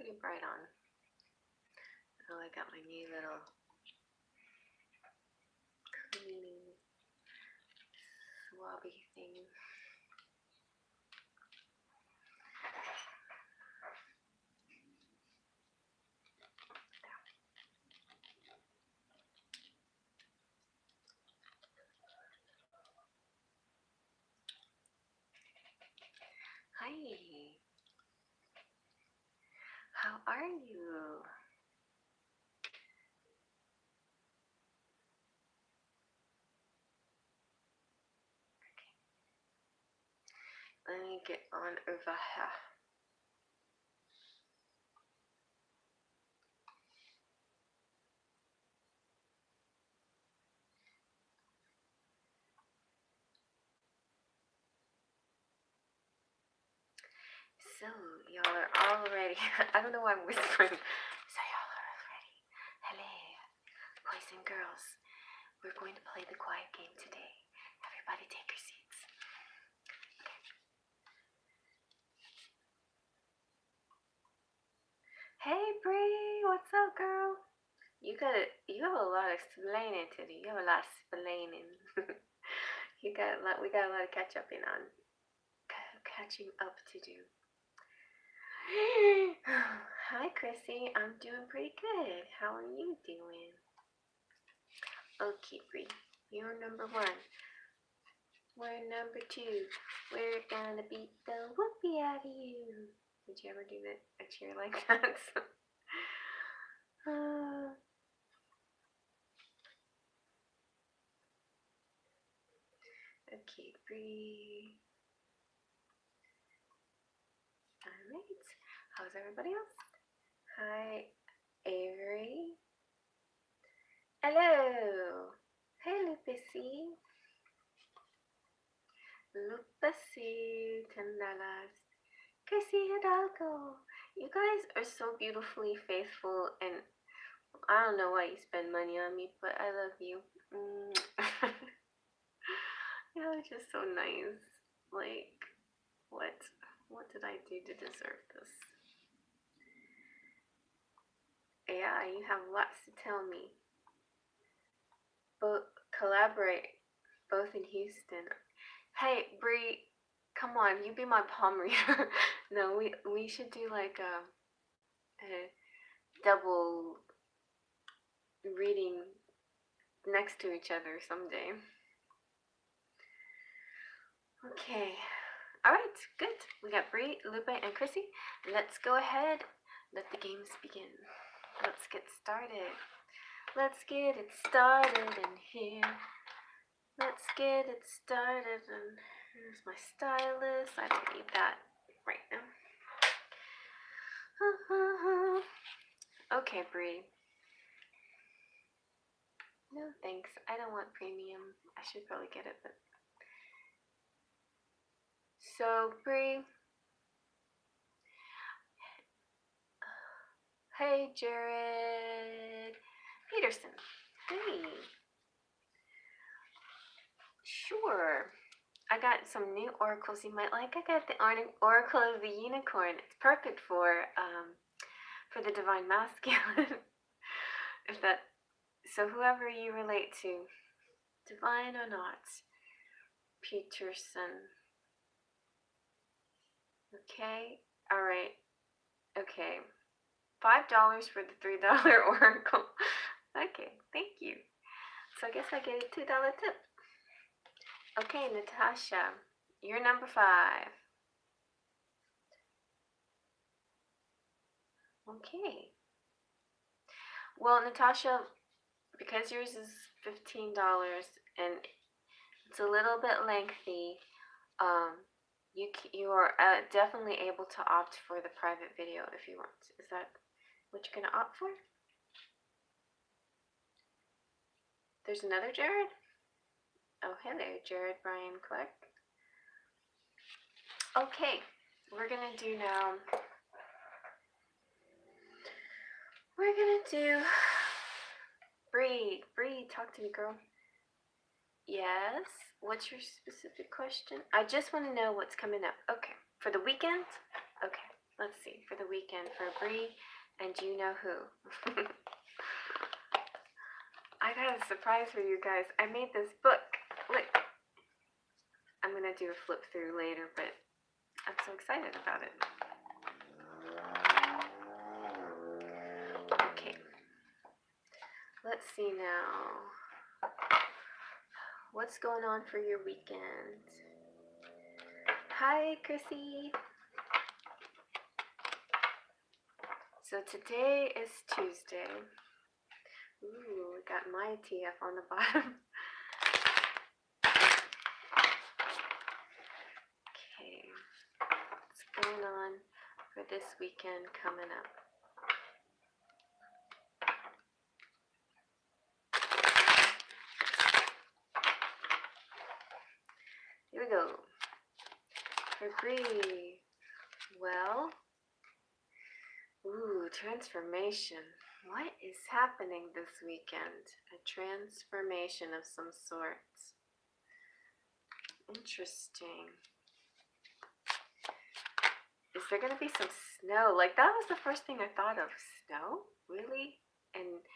pretty bright on. Oh, I got my new little cleaning swabby thing. Hi. How are you? Let me get on over here. So, y'all are all ready. I don't know why I'm whispering. So, y'all are all ready. Hello, boys and girls. We're going to play the quiet game today. Everybody take your seats. Hey, Bree. What's up, girl? You have a lot of explaining to do. You have a lot of explaining. We got a lot of catching up to do. Hi, Chrissy. I'm doing pretty good. How are you doing? Okay, Bree. You're number 1. We're number 2. We're gonna beat the whoopee out of you. Did you ever do a cheer like that? Okay, Bree. Alright. How's everybody else? Hi, Avery. Hello. Hey, Lupisi. Lupasi, $10. Casey Hidalgo. You guys are so beautifully faithful, and I don't know why you spend money on me, but I love you. You're just so nice. Like, what did I do to deserve this? Yeah, you have lots to tell me. But collaborate, both in Houston. Hey, Bree, come on, you be my palm reader. No, we should do like a double reading next to each other someday. Okay. Alright, good. We got Bree, Lupe, and Chrissy. Let's go ahead. Let the games begin. Let's get started. Let's get it started in here. Let's get it started. And here's my stylus. I don't need that right now. Okay, Bree. No thanks. I don't want premium. I should probably get it, but so Bree. Hey, Jared Peterson. Hey. Sure. I got some new oracles you might like. I got the Oracle of the Unicorn. It's perfect for the Divine Masculine. So whoever you relate to, divine or not, Peterson. Okay. All right. Okay. $5 for the $3 oracle. Okay. Thank you. So I guess I get a $2 tip. Okay, Natasha, you're number 5. Okay. Well, Natasha, because yours is $15 and it's a little bit lengthy, you are definitely able to opt for the private video if you want. Is that what you're gonna opt for? There's another Jared? Oh, hello, Jared Brian Clark. Okay, we're gonna do now. We're gonna do Bree, talk to me, girl. Yes. What's your specific question? I just want to know what's coming up. Okay. For the weekend? Okay. let's see, for the weekend for Bree and you know who. I got a surprise for you guys. I made this book. Look. I'm gonna do a flip through later, but I'm so excited about it. Okay. Let's see now. What's going on for your weekend? Hi, Chrissy. So today is Tuesday. Ooh, we got my TF on the bottom. Okay. What's going on for this weekend coming up? Here we go. For Bree. Well, ooh, transformation. What is happening this weekend? A transformation of some sort. Interesting. Is there going to be some snow? Like, that was the first thing I thought of. Snow? Really? And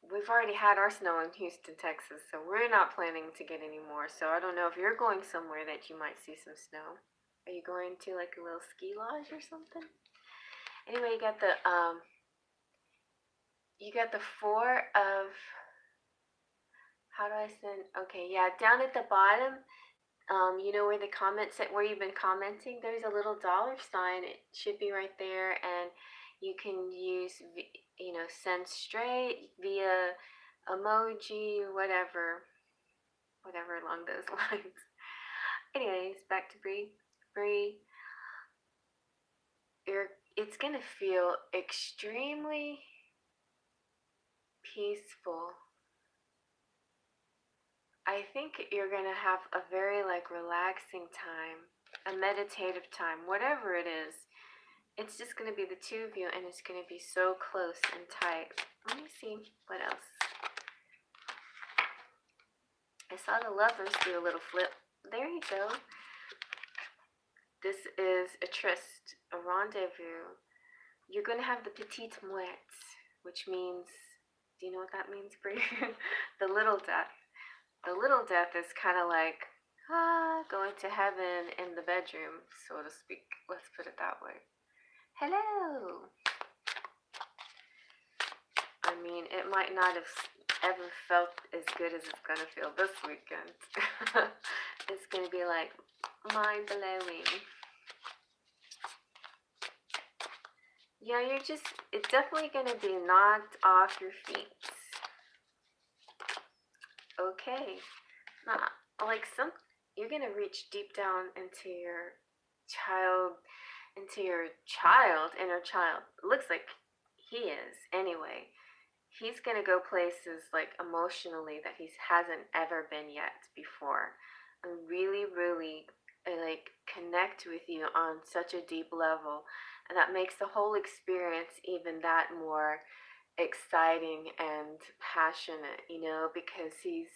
we've already had our snow in Houston, Texas, so we're not planning to get any more. So I don't know if you're going somewhere that you might see some snow. Are you going to like a little ski lodge or something? Anyway, you got the 4 of, how do I send? Okay, yeah, down at the bottom, you know where the comments, where you've been commenting, there's a little $sign. It should be right there, and you can use, you know, send straight via emoji, whatever along those lines. Anyways, back to Bree. Bree, it's gonna feel extremely peaceful. I think you're gonna have a very like relaxing time, a meditative time, whatever it is. It's just gonna be the two of you, and it's gonna be so close and tight. Let me see what else. I saw the lovers do a little flip. There you go. This is a tryst, a rendezvous. You're gonna have the petite mouette, which means, do you know what that means, Brie? The little death. The little death is kind of like, going to heaven in the bedroom, so to speak. Let's put it that way. Hello. I mean, it might not have ever felt as good as it's going to feel this weekend. It's going to be like mind-blowing. Yeah, it's definitely going to be knocked off your feet. Okay. Like you're going to reach deep down into your inner child. It looks like he is, anyway. He's going to go places, like, emotionally that he hasn't ever been yet before. And really, really, like, connect with you on such a deep level. And that makes the whole experience even that more exciting and passionate, you know, because he's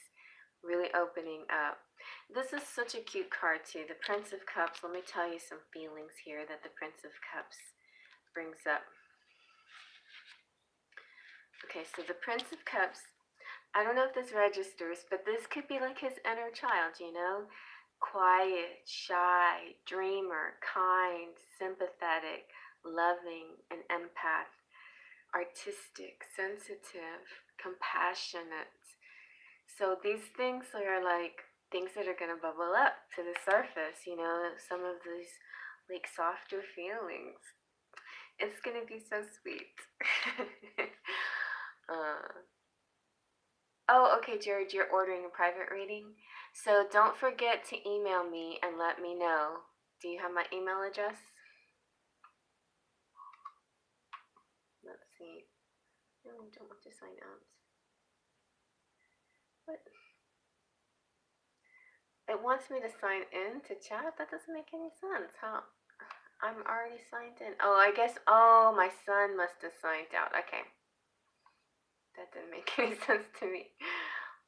really opening up. This is such a cute card, too. The Prince of Cups. Let me tell you some feelings here that the Prince of Cups brings up. Okay, so the Prince of Cups, I don't know if this registers, but this could be like his inner child, you know? Quiet, shy, dreamer, kind, sympathetic, loving, an empath, artistic, sensitive, compassionate. So these things are like things that are going to bubble up to the surface, you know, some of these like softer feelings. It's going to be so sweet. Oh, okay, Jared, you're ordering a private reading. So don't forget to email me and let me know. Do you have my email address? Let's see. No, I don't want to sign out. What? It wants me to sign in to chat? That doesn't make any sense, huh? I'm already signed in. Oh, I guess, my son must have signed out. Okay. That didn't make any sense to me.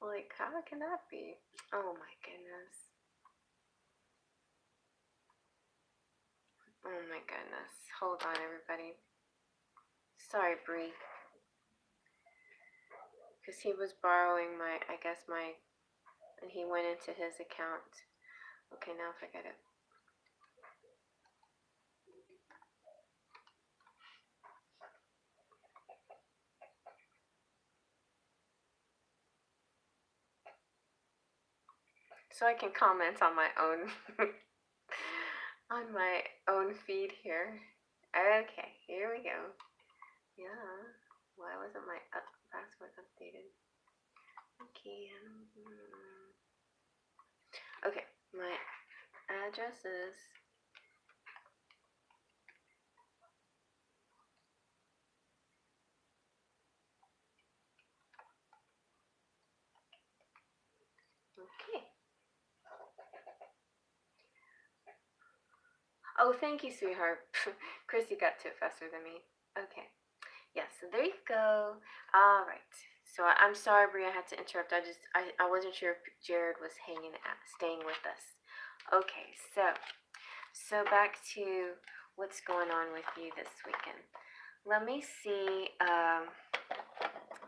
Like, how can that be? Oh my goodness. Oh my goodness. Hold on, everybody. Sorry, Bree. Because he was borrowing my, I guess and he went into his account. Okay, now forget it. So I can comment on my own on my own feed here. Okay, here we go. Yeah. Why wasn't my password updated? Okay. Okay, my address is okay. Oh, thank you, sweetheart. Chrissy got to it faster than me. Okay. Yeah, so there you go. All right. So I'm sorry, Bria, I had to interrupt. I wasn't sure if Jared was staying with us. Okay, so back to what's going on with you this weekend. Let me see.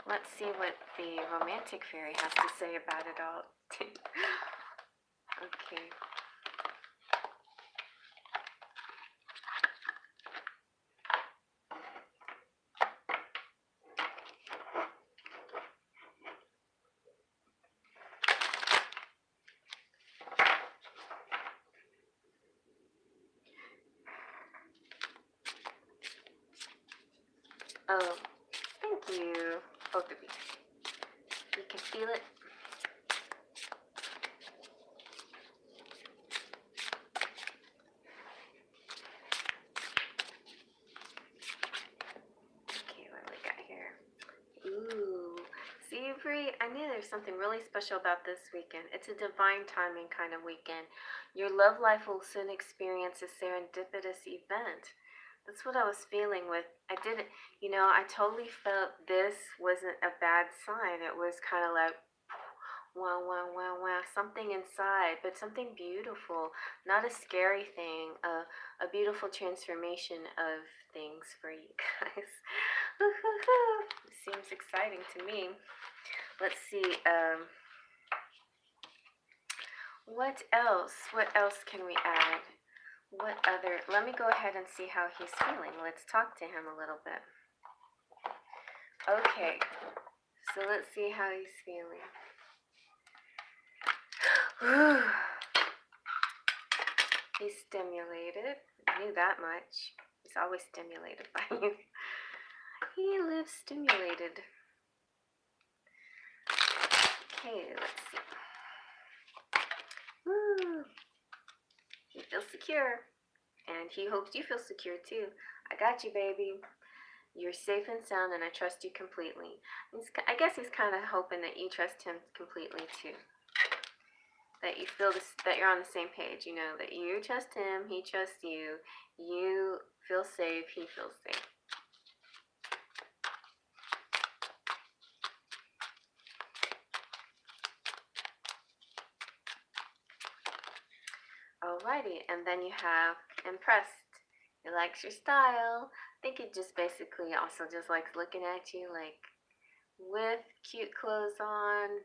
Let's see what the romantic fairy has to say about it all. Okay. Oh, thank you, both of you. You can feel it. Okay, what do we got here? Ooh, see, Bree, I knew there's something really special about this weekend. It's a divine timing kind of weekend. Your love life will soon experience a serendipitous event. That's what I was feeling with. I didn't, I totally felt this wasn't a bad sign. It was kind of like, wow, wow, wow, wow, something inside, but something beautiful, not a scary thing, a beautiful transformation of things for you guys. Seems exciting to me. Let's see, what else? What else can we add? What other? Let me go ahead and see how he's feeling. Let's talk to him a little bit. Okay, so let's see how he's feeling. He's stimulated. I knew that much. He's always stimulated by you. He lives stimulated. Okay, let's see. Woo. He feels secure. And he hopes you feel secure too. I got you, baby. You're safe and sound, and I trust you completely. I guess he's kind of hoping that you trust him completely too. That you feel that you're on the same page. That you trust him, he trusts you. You feel safe, he feels safe. Alrighty, and then you have impressed. He likes your style. I think he just basically also just likes looking at you like with cute clothes on,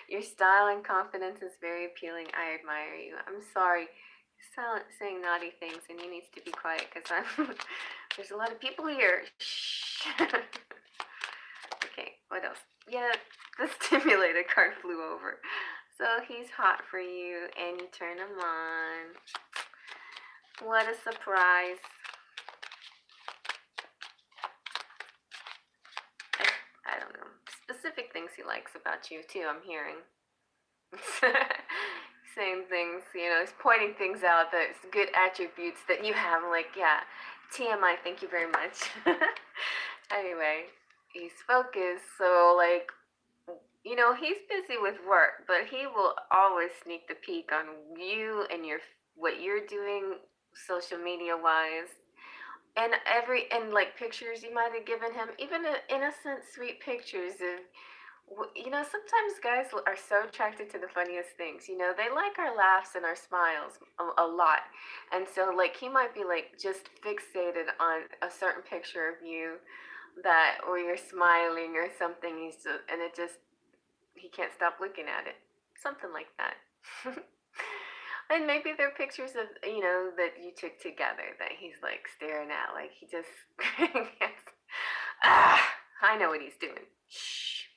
Your style and confidence is very appealing. I admire you. I'm sorry. You're saying naughty things and he needs to be quiet because there's a lot of people here. Shh. Okay, what else? Yeah, the stimulated card flew over. So he's hot for you and you turn him on. What a surprise. I don't know. Specific things he likes about you too, I'm hearing. Saying things, he's pointing things out that's good attributes that you have. Like, yeah, TMI, thank you very much. Anyway, he's focused, so like, he's busy with work, but he will always sneak the peek on you and what you're doing social media wise. And like pictures you might have given him, even innocent, sweet pictures of You know, sometimes guys are so attracted to the funniest things. You know, they like our laughs and our smiles a lot. And so, like, he might be, like, just fixated on a certain picture of you that, or you're smiling or something. And it just, he can't stop looking at it. Something like that. And maybe they're pictures of, you know, that you took together that he's, like, staring at. Like, he just, I know what he's doing. Shh.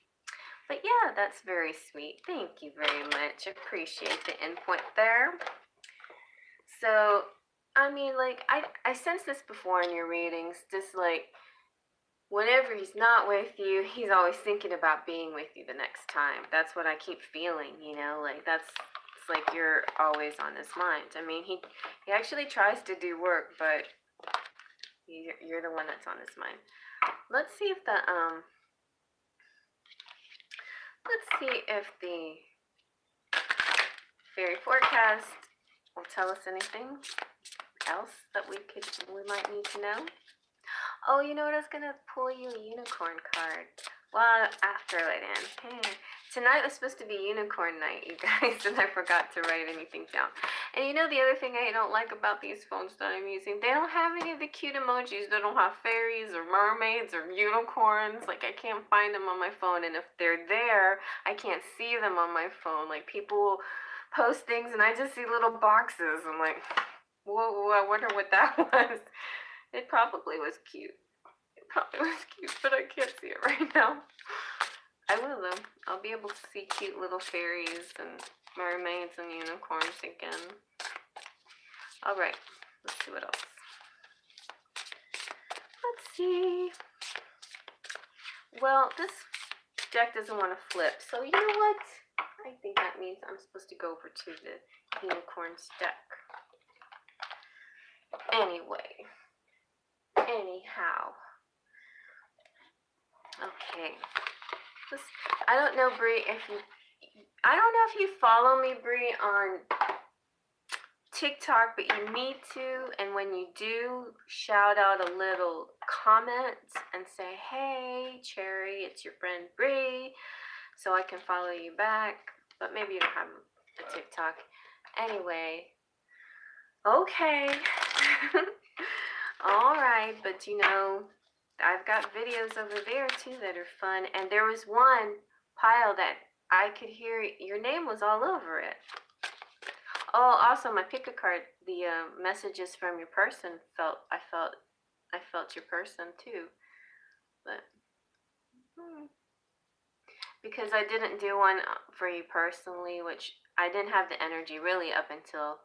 But yeah, that's very sweet. Thank you very much. Appreciate the input there. So, I mean, like, I sensed this before in your readings. Just like, whenever he's not with you, he's always thinking about being with you the next time. That's what I keep feeling, you know? Like, it's like you're always on his mind. I mean, he actually tries to do work, but you're the one that's on his mind. Let's see if the fairy forecast will tell us anything else that we might need to know. Oh, you know what? I was gonna pull you a unicorn card. Well, after I end. Hey. Tonight was supposed to be unicorn night, you guys, and I forgot to write anything down. And you know the other thing I don't like about these phones that I'm using? They don't have any of the cute emojis. They don't have fairies or mermaids or unicorns. Like, I can't find them on my phone, and if they're there, I can't see them on my phone. Like, people post things, and I just see little boxes. I'm like, whoa, I wonder what that was. It probably was cute. It probably was cute, but I can't see it right now. I will though. I'll be able to see cute little fairies and mermaids and unicorns again. Alright, let's see what else. Let's see. Well, this deck doesn't want to flip, so you know what? I think that means I'm supposed to go over to the unicorns deck. Anyhow. Okay. I don't know, Brie, I don't know if you follow me, Brie, on TikTok, but you need to, and when you do, shout out a little comment and say, hey, Cherry, it's your friend Brie, so I can follow you back, but maybe you don't have a TikTok. Anyway, okay. Alright, but you know, I've got videos over there too that are fun, and there was one pile that I could hear your name was all over it. Oh, also my pick a card, the messages from your person I felt your person too, but because I didn't do one for you personally, which I didn't have the energy really up until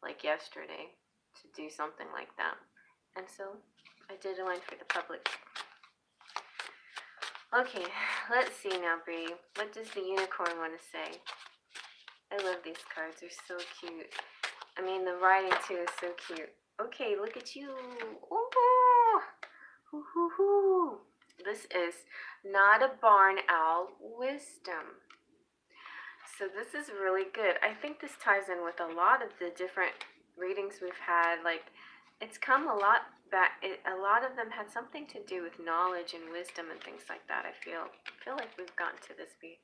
like yesterday to do something like that, and so I did one for the public. Okay, let's see now, Brie. What does the unicorn want to say? I love these cards. They're so cute. I mean, the writing too is so cute. Okay, look at you. Ooh. Ooh. This is not a barn owl wisdom. So this is really good. I think this ties in with a lot of the different readings we've had. Like, it's come a lot back. A lot of them had something to do with knowledge and wisdom and things like that. I feel like we've gotten to this beat.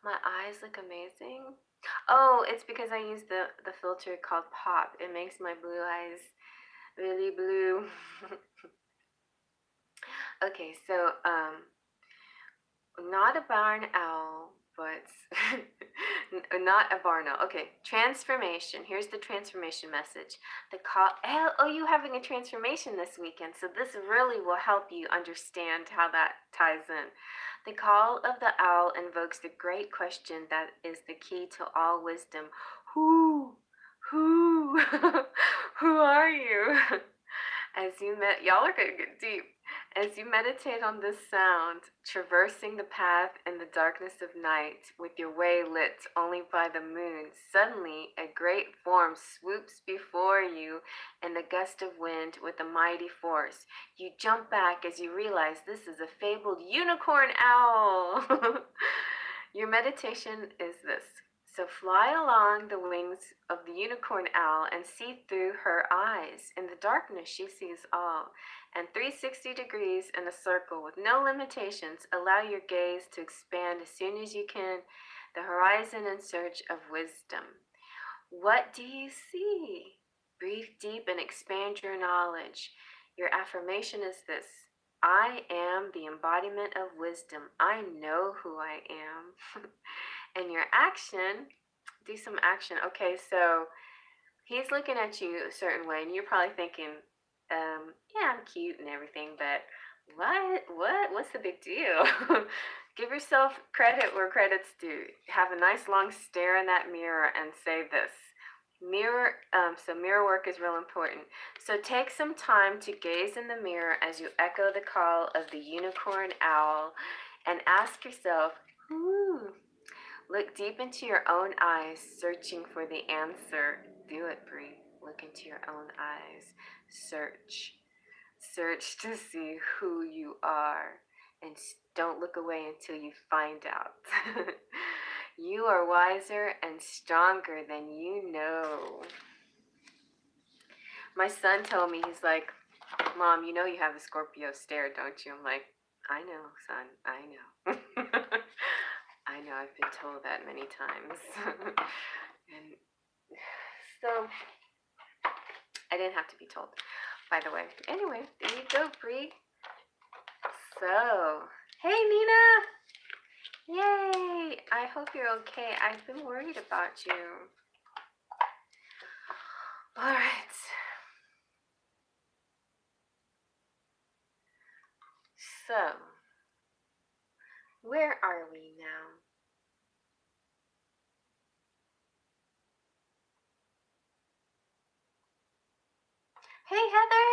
My eyes look amazing. Oh, it's because I use the filter called Pop. It makes my blue eyes really blue. Okay, so not a barn owl, but not a barn owl. Okay, transformation. Here's the transformation message. The call. Oh, you having a transformation this weekend, so this really will help you understand how that ties in. The call of the owl invokes the great question that is the key to all wisdom. Who are you? As you y'all are gonna get deep. As you meditate on this sound, traversing the path in the darkness of night, with your way lit only by the moon, suddenly a great form swoops before you in the gust of wind with a mighty force. You jump back as you realize this is a fabled unicorn owl. Your meditation is this. So fly along the wings of the unicorn owl and see through her eyes. In the darkness, she sees all. And 360 degrees in a circle with no limitations, allow your gaze to expand as soon as you can, the horizon in search of wisdom. What do you see? Breathe deep and expand your knowledge. Your affirmation is this: I am the embodiment of wisdom. I know who I am. And your action, do some action. Okay, so he's looking at you a certain way, and you're probably thinking, yeah, I'm cute and everything, but what's the big deal? Give yourself credit where credit's due. Have a nice long stare in that mirror and say this. So mirror work is real important. So take some time to gaze in the mirror as you echo the call of the unicorn owl and ask yourself, look deep into your own eyes, searching for the answer. Do it, Bree. Look into your own eyes. Search. Search to see who you are. And don't look away until you find out. You are wiser and stronger than you know. My son told me, he's like, Mom, you know you have a Scorpio stare, don't you? I'm like, I know, son, I know. I know, I've been told that many times. And so, I didn't have to be told, by the way. Anyway, there you go, Bree. So, hey, Nina! Yay! I hope you're okay. I've been worried about you. All right. So, where are we now? Hey, Heather!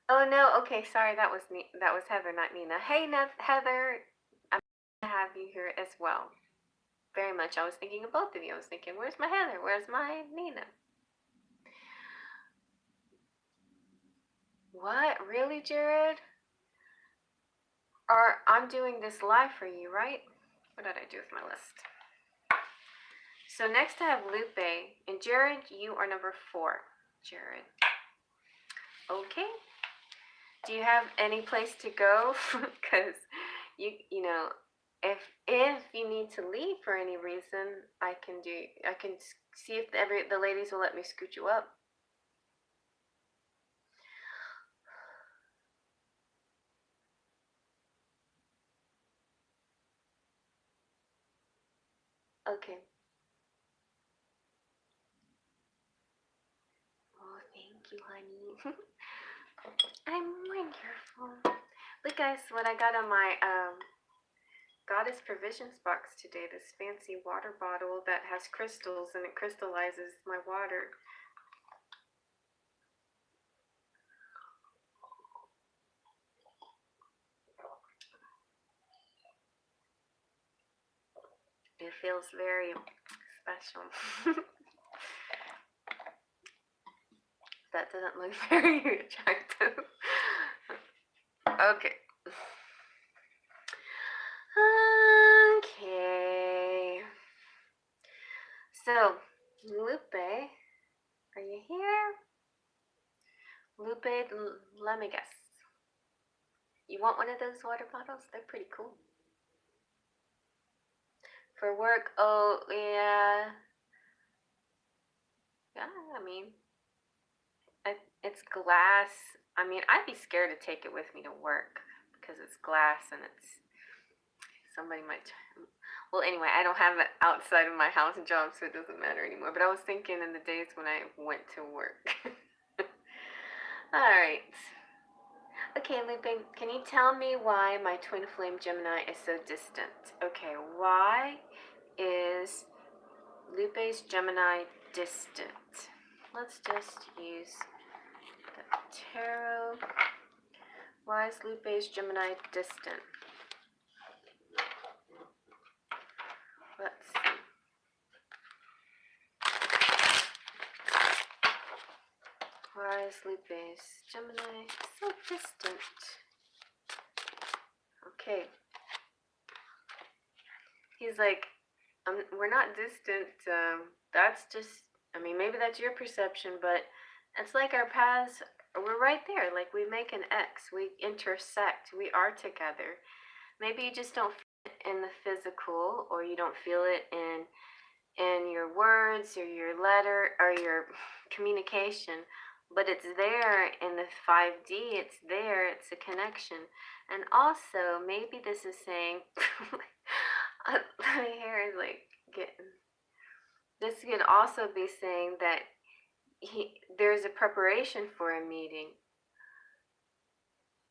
Oh no, okay, sorry, that was Heather, not Nina. Hey, Heather, I'm gonna have you here as well. Very much. I was thinking of both of you. I was thinking, where's my Heather? Where's my Nina? What? Really, Jared? I'm doing this live for you, right? What did I do with my list? So next I have Lupe. And Jared, you are number 4. Jared. Okay. Do you have any place to go? Because you know, if you need to leave for any reason, I can see if the ladies will let me scoot you up. Okay. Oh, thank you, honey. I'm wonderful. Look, guys, what I got on my Goddess Provisions box today. This fancy water bottle that has crystals and it crystallizes my water. It feels very special. That doesn't look very attractive. Okay. Okay. So, Lupe, are you here? Lupe, let me guess. You want one of those water bottles? They're pretty cool. For work? Oh, yeah. Yeah, I mean, it's glass. I mean, I'd be scared to take it with me to work because it's glass and somebody might. Well, anyway, I don't have it outside of my house job, so it doesn't matter anymore. But I was thinking in the days when I went to work. All right. Okay, Lupe, can you tell me why my twin flame Gemini is so distant? Okay, why is Lupe's Gemini distant? Let's just use the tarot. Why is Lupe's Gemini distant? Let's see. Why is Lupe's Gemini so distant? Okay. He's like, we're not distant. That's just, I mean, maybe that's your perception, but it's like our paths, we're right there. Like we make an X, we intersect, we are together. Maybe you just don't feel it in the physical, or you don't feel it in your words or your letter or your communication, but it's there in the 5D. It's there. It's a connection. And also, maybe this is saying, my hair is like getting. This could also be saying that there's a preparation for a meeting.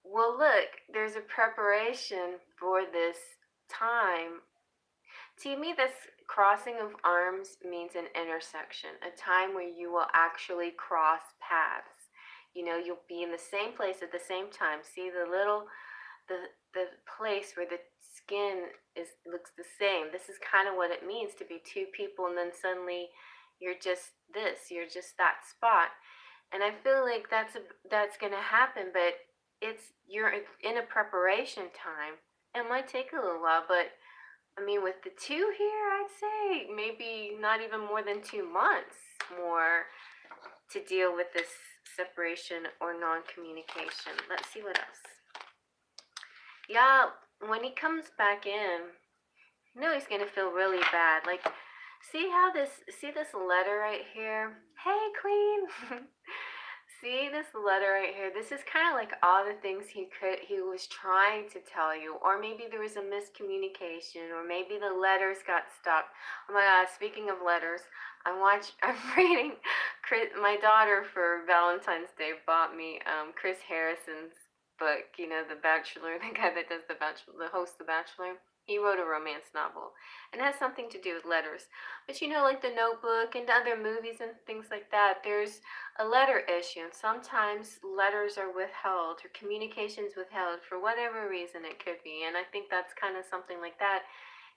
Well, look, there's a preparation for this time. To me, this crossing of arms means an intersection, a time where you will actually cross paths. You know, you'll be in the same place at the same time. See the place where the skin looks the same. This is kind of what it means to be two people, and then suddenly you're just you're just that spot. And I feel like that's gonna happen, but you're in a preparation time. It might take a little while, but I mean, with the two here, I'd say maybe not even more than 2 months more to deal with this separation or non-communication. Let's see what else. Yeah, when he comes back in, you know he's gonna feel really bad. Like, see this letter right here? Hey, Queen! See this letter right here? This is kind of like all the things he was trying to tell you, or maybe there was a miscommunication, or maybe the letters got stuck. Oh my God! Speaking of letters, I'm reading. My daughter for Valentine's Day bought me Chris Harrison's book. You know, The Bachelor, the guy that does the host of The Bachelor. He wrote a romance novel, and it has something to do with letters. But you know, like The Notebook and other movies and things like that, there's a letter issue, and sometimes letters are withheld or communications withheld for whatever reason it could be. And I think that's kind of something like that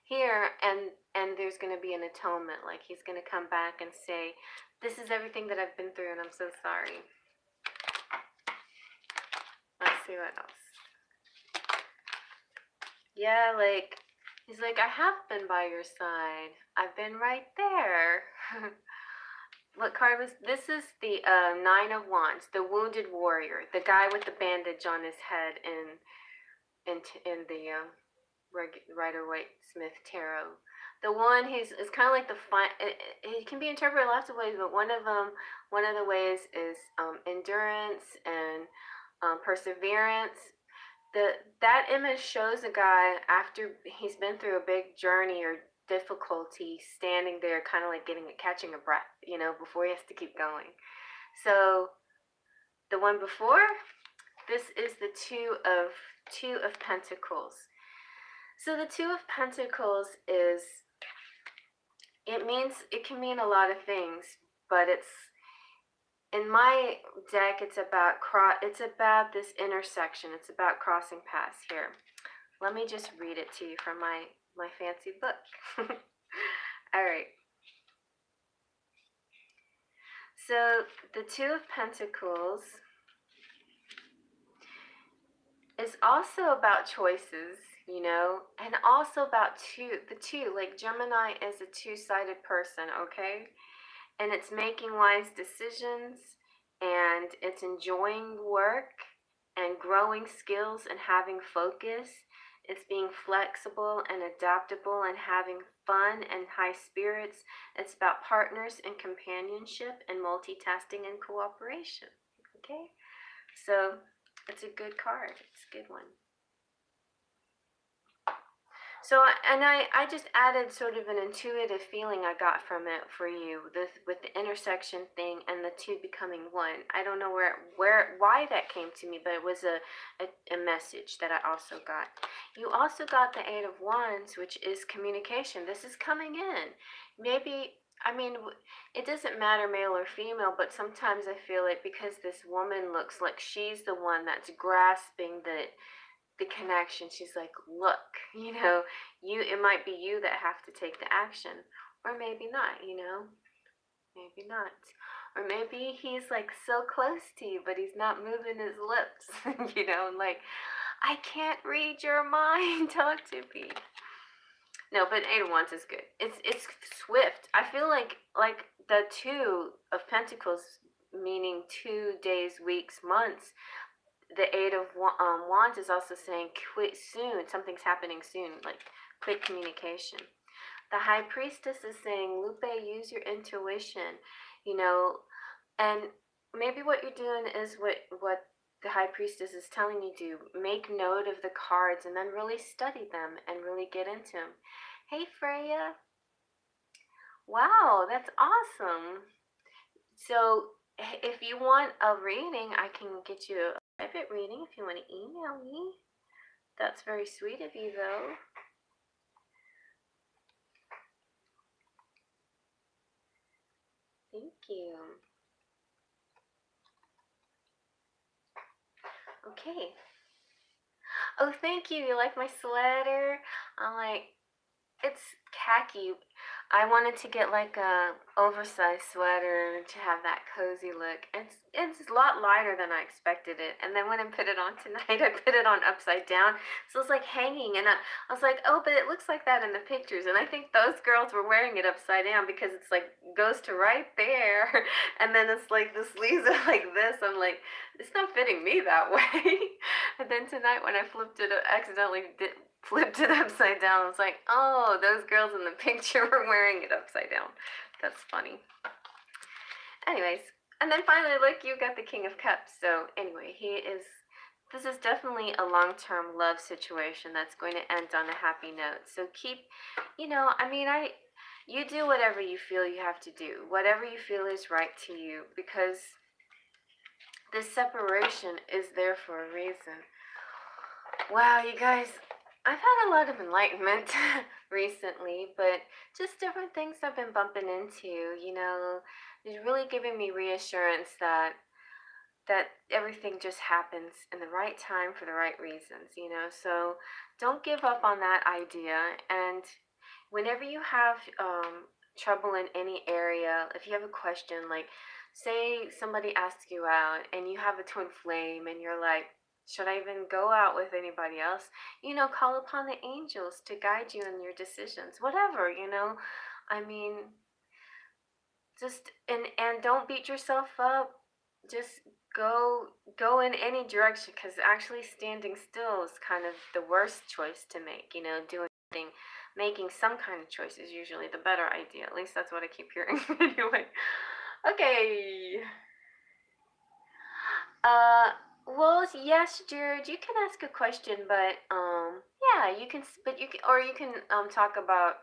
here. And there's going to be an atonement. Like he's going to come back and say, "This is everything that I've been through, and I'm so sorry." Let's see what else. Yeah, like he's like, "I have been by your side. I've been right there." What card was this? Is the Nine of Wands, the Wounded Warrior, the guy with the bandage on his head in the Rider-Waite-Smith tarot. The one is kind of like it can be interpreted lots of ways, but one of the ways is endurance and perseverance. That image shows a guy after he's been through a big journey or difficulty, standing there kind of like catching a breath, you know, before he has to keep going. So the one before, this is the two of Pentacles. So the Two of Pentacles it can mean a lot of things, but in my deck, it's about this intersection. It's about crossing paths here. Let me just read it to you from my fancy book. All right. So the Two of Pentacles is also about choices, you know, and also about the two. Like Gemini is a two-sided person, okay? And it's making wise decisions, and it's enjoying work and growing skills and having focus. It's being flexible and adaptable and having fun and high spirits. It's about partners and companionship and multitasking and cooperation. Okay? So it's a good card. It's a good one. So, and I just added sort of an intuitive feeling I got from it for you, with the intersection thing and the two becoming one. I don't know why that came to me, but it was a message that I also got. You also got the Eight of Wands, which is communication. This is coming in. Maybe, I mean, it doesn't matter male or female, but sometimes I feel like because this woman looks like she's the one that's grasping the connection, she's like, look, you know, it might be you that have to take the action, or maybe not, you know, maybe not, or maybe he's like so close to you, but he's not moving his lips, you know, like, I can't read your mind, talk to me. No, but Eight of Wands is good. It's swift. I feel like the Two of Pentacles, meaning 2 days, weeks, months. The Eight of Wands is also saying quick, soon. Something's happening soon, like quick communication. The High Priestess is saying, Lupe, use your intuition, you know, and maybe what you're doing is what the High Priestess is telling you to. Make note of the cards and then really study them and really get into them. Hey, Freya. Wow, that's awesome. So if you want a reading, I can get you a private reading if you want to email me. That's very sweet of you, though. Thank you. Okay. Oh, thank you. You like my sweater? I'm like, it's khaki. I wanted to get like a oversized sweater to have that cozy look. It's a lot lighter than I expected it. And then when I put it on tonight, I put it on upside down. So it's like hanging, and I was like, oh, but it looks like that in the pictures. And I think those girls were wearing it upside down because it's like goes to right there, and then it's like the sleeves are like this. I'm like, it's not fitting me that way. And then tonight when I flipped it, accidentally flipped it upside down. I was like, oh, those girls in the picture were wearing it upside down. That's funny. Anyways, and then finally, look, you got the King of Cups. So anyway, this is definitely a long-term love situation that's going to end on a happy note. So keep, you do whatever you feel you have to do, whatever you feel is right to you, because this separation is there for a reason. Wow, you guys, I've had a lot of enlightenment recently, but just different things I've been bumping into, it's really giving me reassurance that everything just happens in the right time for the right reasons, So don't give up on that idea. And whenever you have trouble in any area, if you have a question, like say somebody asks you out and you have a twin flame and you're like, should I even go out with anybody else? Call upon the angels to guide you in your decisions, whatever, I mean, just and don't beat yourself up. Just go in any direction, because actually standing still is kind of the worst choice to make. Making some kind of choice is usually the better idea. At least that's what I keep hearing. Anyway, okay. Well, yes, Jared, you can ask a question, but yeah, you can, or you can talk about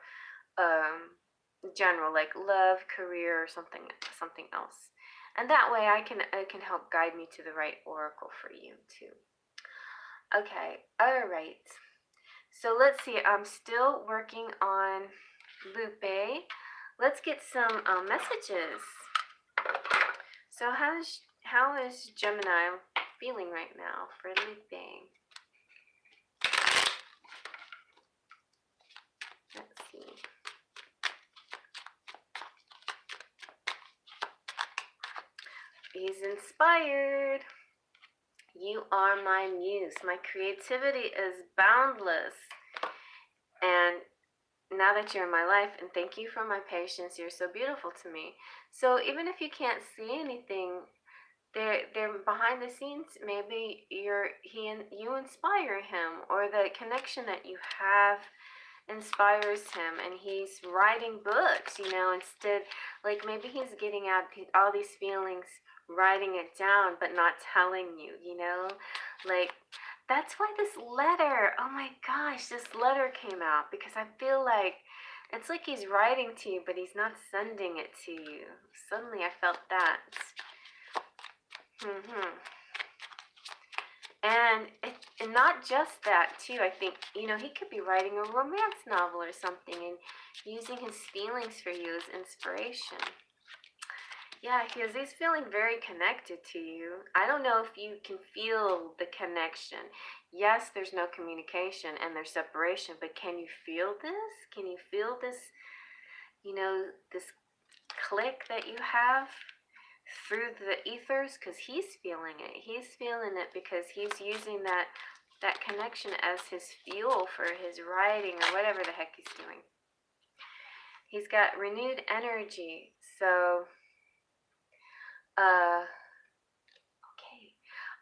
general, like love, career, or something else, and that way I can help guide me to the right oracle for you too. Okay, all right. So let's see. I'm still working on Lupe. Let's get some messages. So how is Gemini feeling right now for Lupe? Let's see. He's inspired. You are my muse. My creativity is boundless. And now that you're in my life, and thank you for my patience, you're so beautiful to me. So even if you can't see anything, they're behind the scenes. Maybe you inspire him, or the connection that you have inspires him, and he's writing books, instead, like maybe he's getting out all these feelings, writing it down, but not telling you, like that's why this letter, oh my gosh, this letter came out, because I feel like it's like he's writing to you, but he's not sending it to you. Suddenly I felt that. And not just that too. I think, he could be writing a romance novel or something and using his feelings for you as inspiration. Yeah, because he's feeling very connected to you. I don't know if you can feel the connection. Yes, there's no communication and there's separation, but can you feel this? Can you feel this, this click that you have through the ethers? Because he's feeling it. He's feeling it because he's using that that connection as his fuel for his writing or whatever the heck he's doing. He's got renewed energy. So, okay.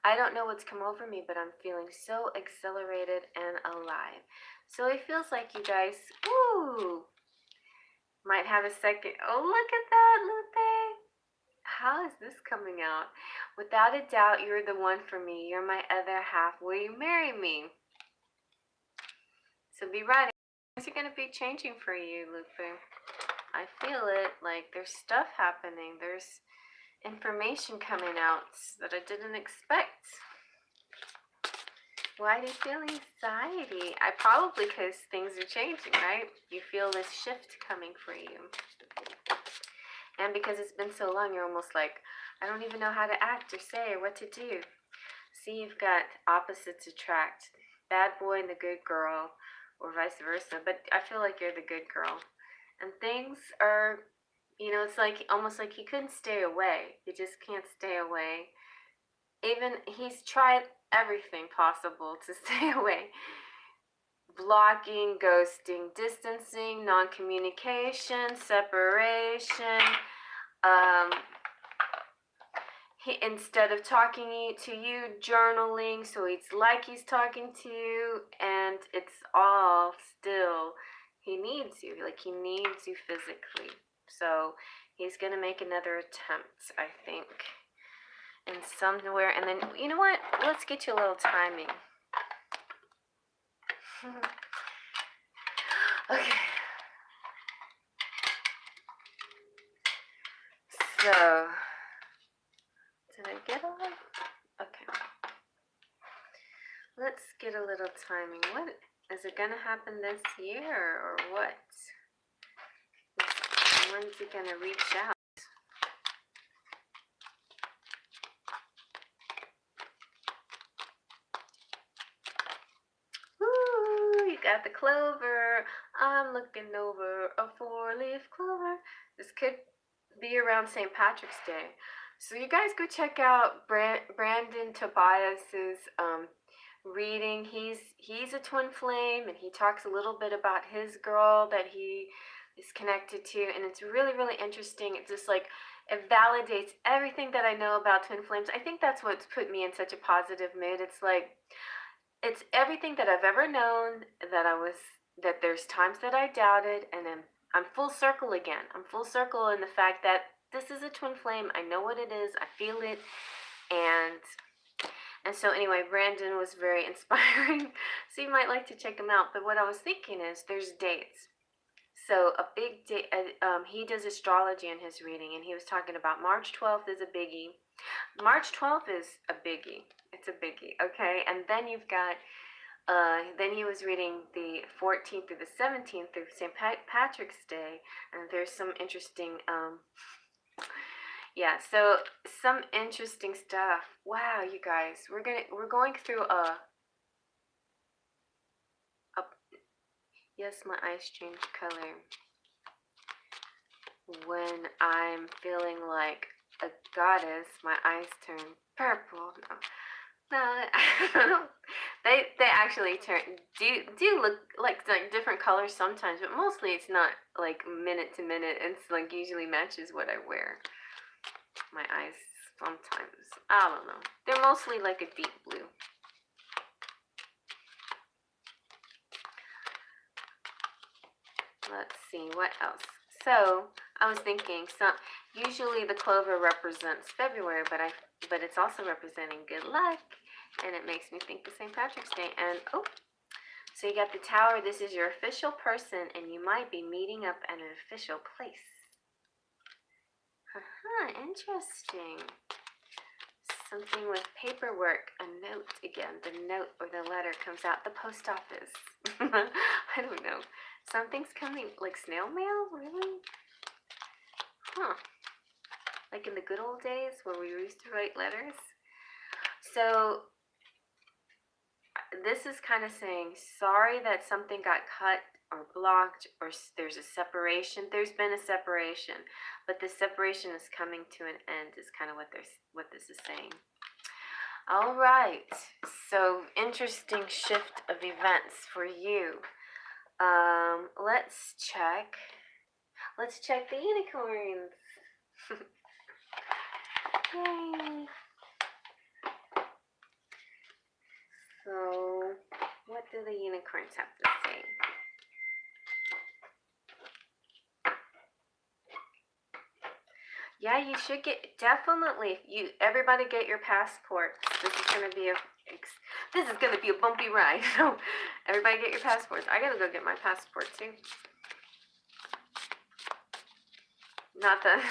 I don't know what's come over me, but I'm feeling so exhilarated and alive. So it feels like you guys, woo, might have a second. Oh, look at that, Lupe. How is this coming out? Without a doubt, you're the one for me. You're my other half. Will you marry me? So be ready. Things are going to be changing for you, Lupe. I feel it. Like there's stuff happening. There's information coming out that I didn't expect. Why do you feel anxiety? Probably because things are changing, right? You feel this shift coming for you. And because it's been so long, you're almost like, I don't even know how to act or say or what to do. See, you've got opposites attract. Bad boy and the good girl, or vice versa. But I feel like you're the good girl. And things are, you know, it's like almost like he couldn't stay away. He just can't stay away. Even he's tried everything possible to stay away. Blocking, ghosting, distancing, non-communication, separation. Instead of talking to you, journaling, so it's like he's talking to you, and it's all still, he needs you, like he needs you physically. So he's gonna make another attempt, I think, in somewhere. And then, you know what, let's get you a little timing. Okay. So, did I get all? Okay. Let's get a little timing. What is it gonna happen this year or what? When's he gonna reach out? Ooh, you got the clover. I'm looking over a 4-leaf clover. This could be around St. Patrick's Day. So you guys go check out Brandon Tobias's reading. He's a twin flame, and he talks a little bit about his girl that he is connected to, and it's really, really interesting. It's just like it validates everything that I know about twin flames. I think that's what's put me in such a positive mood. It's like it's everything that I've ever known, that there's times that I doubted, and I'm full circle again. I'm full circle in the fact that this is a twin flame. I know what it is. I feel it. And so anyway, Brandon was very inspiring. So you might like to check him out. But what I was thinking is there's dates. So a big date, he does astrology in his reading, and he was talking about March 12th is a biggie. March 12th is a biggie. It's a biggie, okay? And then you've got, then he was reading the 14th through the 17th through St. Patrick's Day, and there's some interesting, yeah, so some interesting stuff. Wow, you guys, we're going through yes, my eyes change color when I'm feeling like a goddess. My eyes turn purple. No, they actually do look like different colors sometimes, but mostly it's not like minute to minute. It's like usually matches what I wear. My eyes sometimes, I don't know. They're mostly like a deep blue. Let's see, what else? So I was thinking, usually the clover represents February, but it's also representing good luck, and it makes me think of St. Patrick's Day. And oh, so you got the Tower. This is your official person, and you might be meeting up at an official place. Interesting. Something with paperwork, a note again. The note or the letter comes out the post office. I don't know. Something's coming, like snail mail? Really? Huh. Like in the good old days where we used to write letters? So this is kind of saying, sorry that something got cut or blocked, or there's a separation. There's been a separation, but the separation is coming to an end is kind of what this is saying. All right. So interesting shift of events for you. Let's check. Let's check the unicorns. Yay. So, what do the unicorns have to say? Yeah, you should get, definitely. Everybody get your passports. This is gonna be a bumpy ride. So, everybody get your passports. I gotta go get my passport too. Not that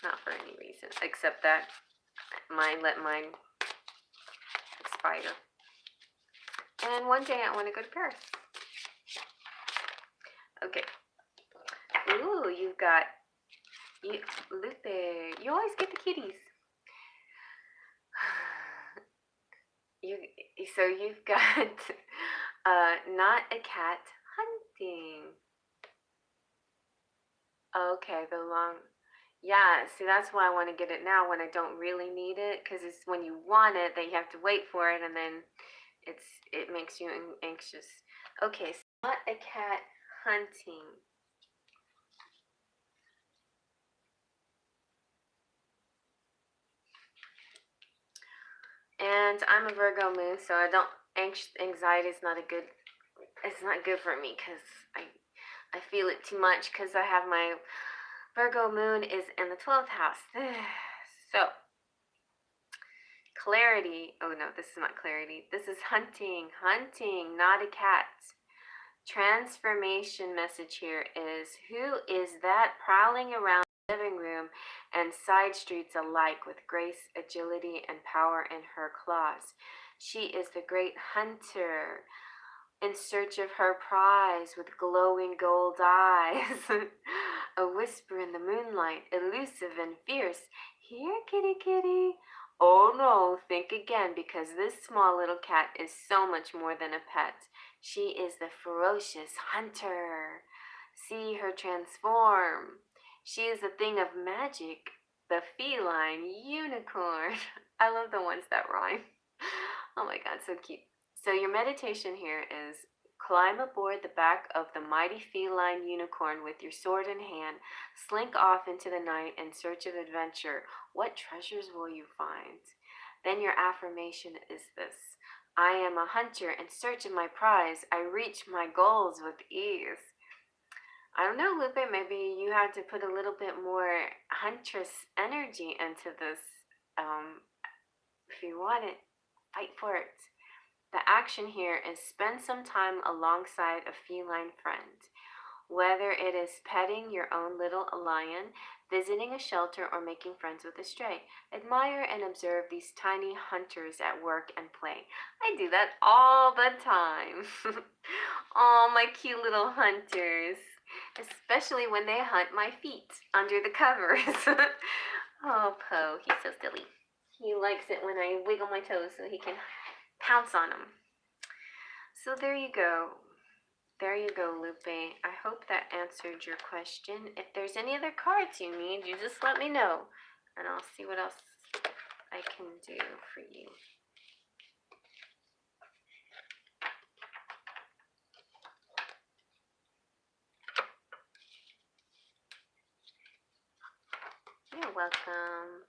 not for any reason, except that let mine expire. And one day I want to go to Paris. Okay. Ooh, Lupe. You always get the kitties. So you've got not a cat hunting. Okay, yeah, see that's why I want to get it now when I don't really need it, because it's when you want it that you have to wait for it, and then it makes you anxious. Okay, so not a cat hunting. And I'm a Virgo moon, so anxiety is not it's not good for me, because I feel it too much, because I have my Virgo moon is in the 12th house. So, clarity. Oh no, this is not clarity. This is hunting, not a cat. Transformation message here is, who is that prowling around the living room and side streets alike with grace, agility, and power in her claws? She is the great hunter, in search of her prize with glowing gold eyes. A whisper in the moonlight, elusive and fierce. Here, kitty, kitty. Oh no, think again, because this small little cat is so much more than a pet. She is the ferocious hunter. See her transform. She is a thing of magic, the feline unicorn. I love the ones that rhyme. Oh my god, so cute. So your meditation here is, climb aboard the back of the mighty feline unicorn with your sword in hand. Slink off into the night in search of adventure. What treasures will you find? Then your affirmation is this: I am a hunter in search of my prize. I reach my goals with ease. I don't know, Lupe, maybe you had to put a little bit more huntress energy into this. If you want it, fight for it. The action here is, spend some time alongside a feline friend. Whether it is petting your own little lion, visiting a shelter, or making friends with a stray, admire and observe these tiny hunters at work and play. I do that all the time. Oh, my cute little hunters. Especially when they hunt my feet under the covers. Oh, Poe, he's so silly. He likes it when I wiggle my toes so he can pounce on them. So there you go. There you go, Lupe. I hope that answered your question. If there's any other cards you need, you just let me know, and I'll see what else I can do for you. You're welcome.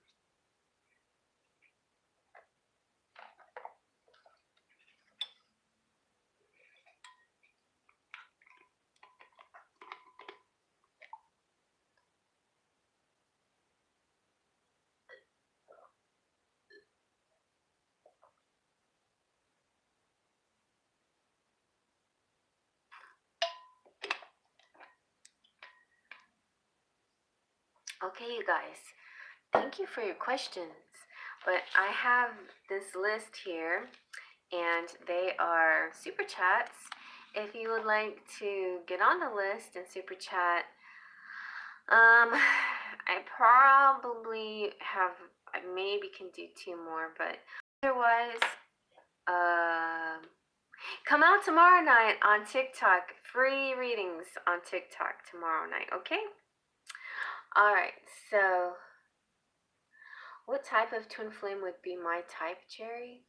Okay, you guys, thank you for your questions. But I have this list here, and they are super chats. If you would like to get on the list and super chat, I probably have, I maybe can do 2 more, but otherwise, come out tomorrow night on TikTok. Free readings on TikTok tomorrow night, okay? All right, so What type of twin flame would be my type, Cherry?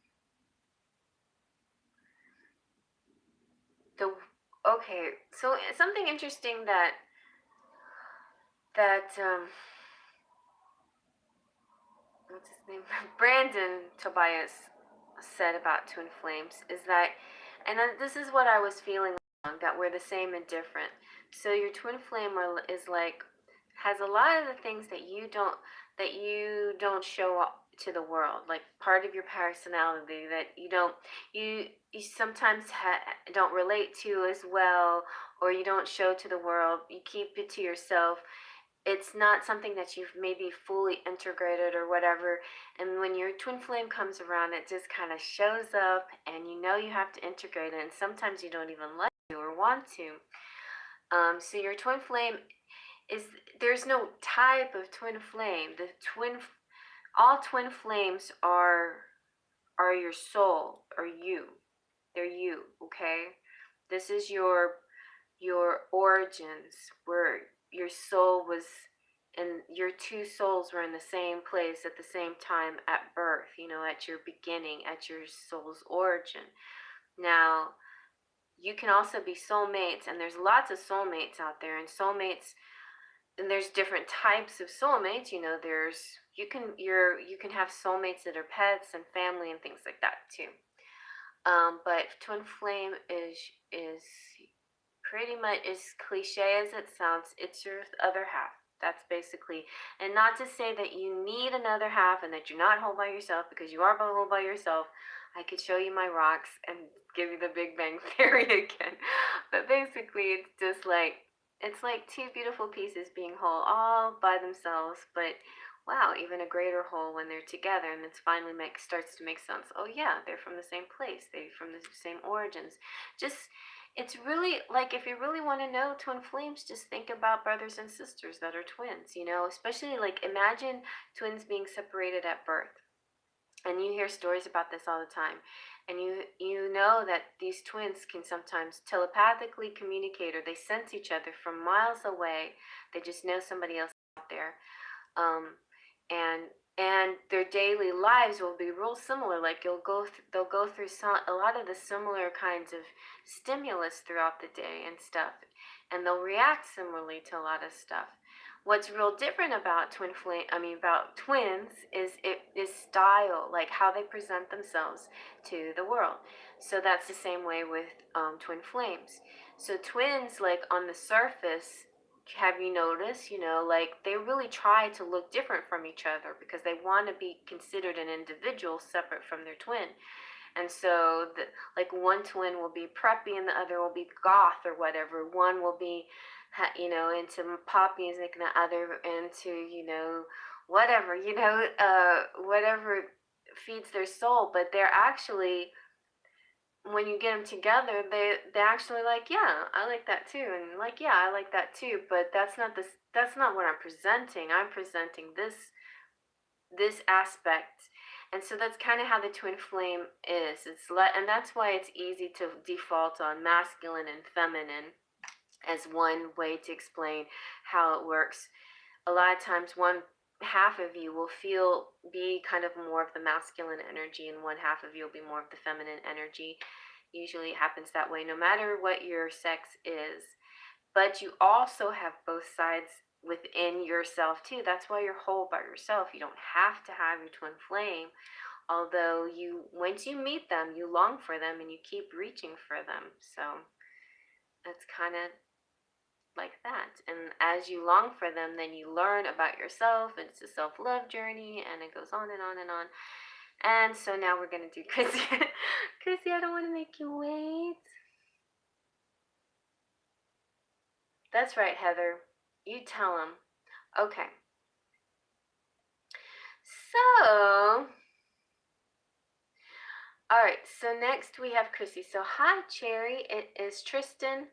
Okay, so something interesting that what's his name? Brandon Tobias said about twin flames is that, and this is what I was feeling that we're the same and different. So your twin flame is like has a lot of the things that you don't show up to the world, like part of your personality that you sometimes don't relate to as well, or you don't show to the world. You keep it to yourself. It's not something that you've maybe fully integrated or whatever. And when your twin flame comes around, it just kind of shows up, and you have to integrate it. And sometimes you don't even like to or want to. So your twin flame there's no type of twin flame. All twin flames are your soul, or you. They're you, okay? This is your origins, where your soul was, and your two souls were in the same place at the same time at birth, at your beginning, at your soul's origin. Now, you can also be soulmates, and there's lots of soulmates out there, and there's different types of soulmates. You can have soulmates that are pets and family and things like that too. But twin flame is pretty much, as cliche as it sounds, it's your other half. That's basically, and not to say that you need another half and that you're not whole by yourself, because you are whole by yourself. I could show you my rocks and give you the Big Bang Theory again. But basically, it's like two beautiful pieces being whole all by themselves, but wow, even a greater whole when they're together, and it finally starts to make sense. Oh yeah, they're from the same place. They're from the same origins. It's really like, if you really want to know twin flames, just think about brothers and sisters that are twins, especially like imagine twins being separated at birth. And you hear stories about this all the time. And you know that these twins can sometimes telepathically communicate, or they sense each other from miles away. They just know somebody else out there. And their daily lives will be real similar. Like they'll go through a lot of the similar kinds of stimulus throughout the day and stuff, and they'll react similarly to a lot of stuff. What's real different about about twins is style, like how they present themselves to the world. So that's the same way with twin flames. So twins, like on the surface, have you noticed, like they really try to look different from each other because they want to be considered an individual separate from their twin. And so, like one twin will be preppy and the other will be goth or whatever. One will be, into pop music, and the other into, whatever, whatever feeds their soul. But they're actually, when you get them together, they actually like, yeah, I like that too, and like, yeah, I like that too. But that's not what I'm presenting. I'm presenting this aspect. And so that's kind of how the twin flame is. And that's why it's easy to default on masculine and feminine as one way to explain how it works. A lot of times one half of you will be kind of more of the masculine energy, and one half of you will be more of the feminine energy. Usually it happens that way, no matter what your sex is. But you also have both sides within yourself too. That's why you're whole by yourself. You don't have to have your twin flame, although once you meet them, you long for them and you keep reaching for them. So that's kind of like that. And as you long for them, then you learn about yourself, and it's a self-love journey, and it goes on and on and on. And so now we're gonna do Chrissy. Chrissy, I don't want to make you wait. That's right, Heather. You tell them. Okay. So, all right. So next we have Chrissy. So hi, Cherry. It is Tristan.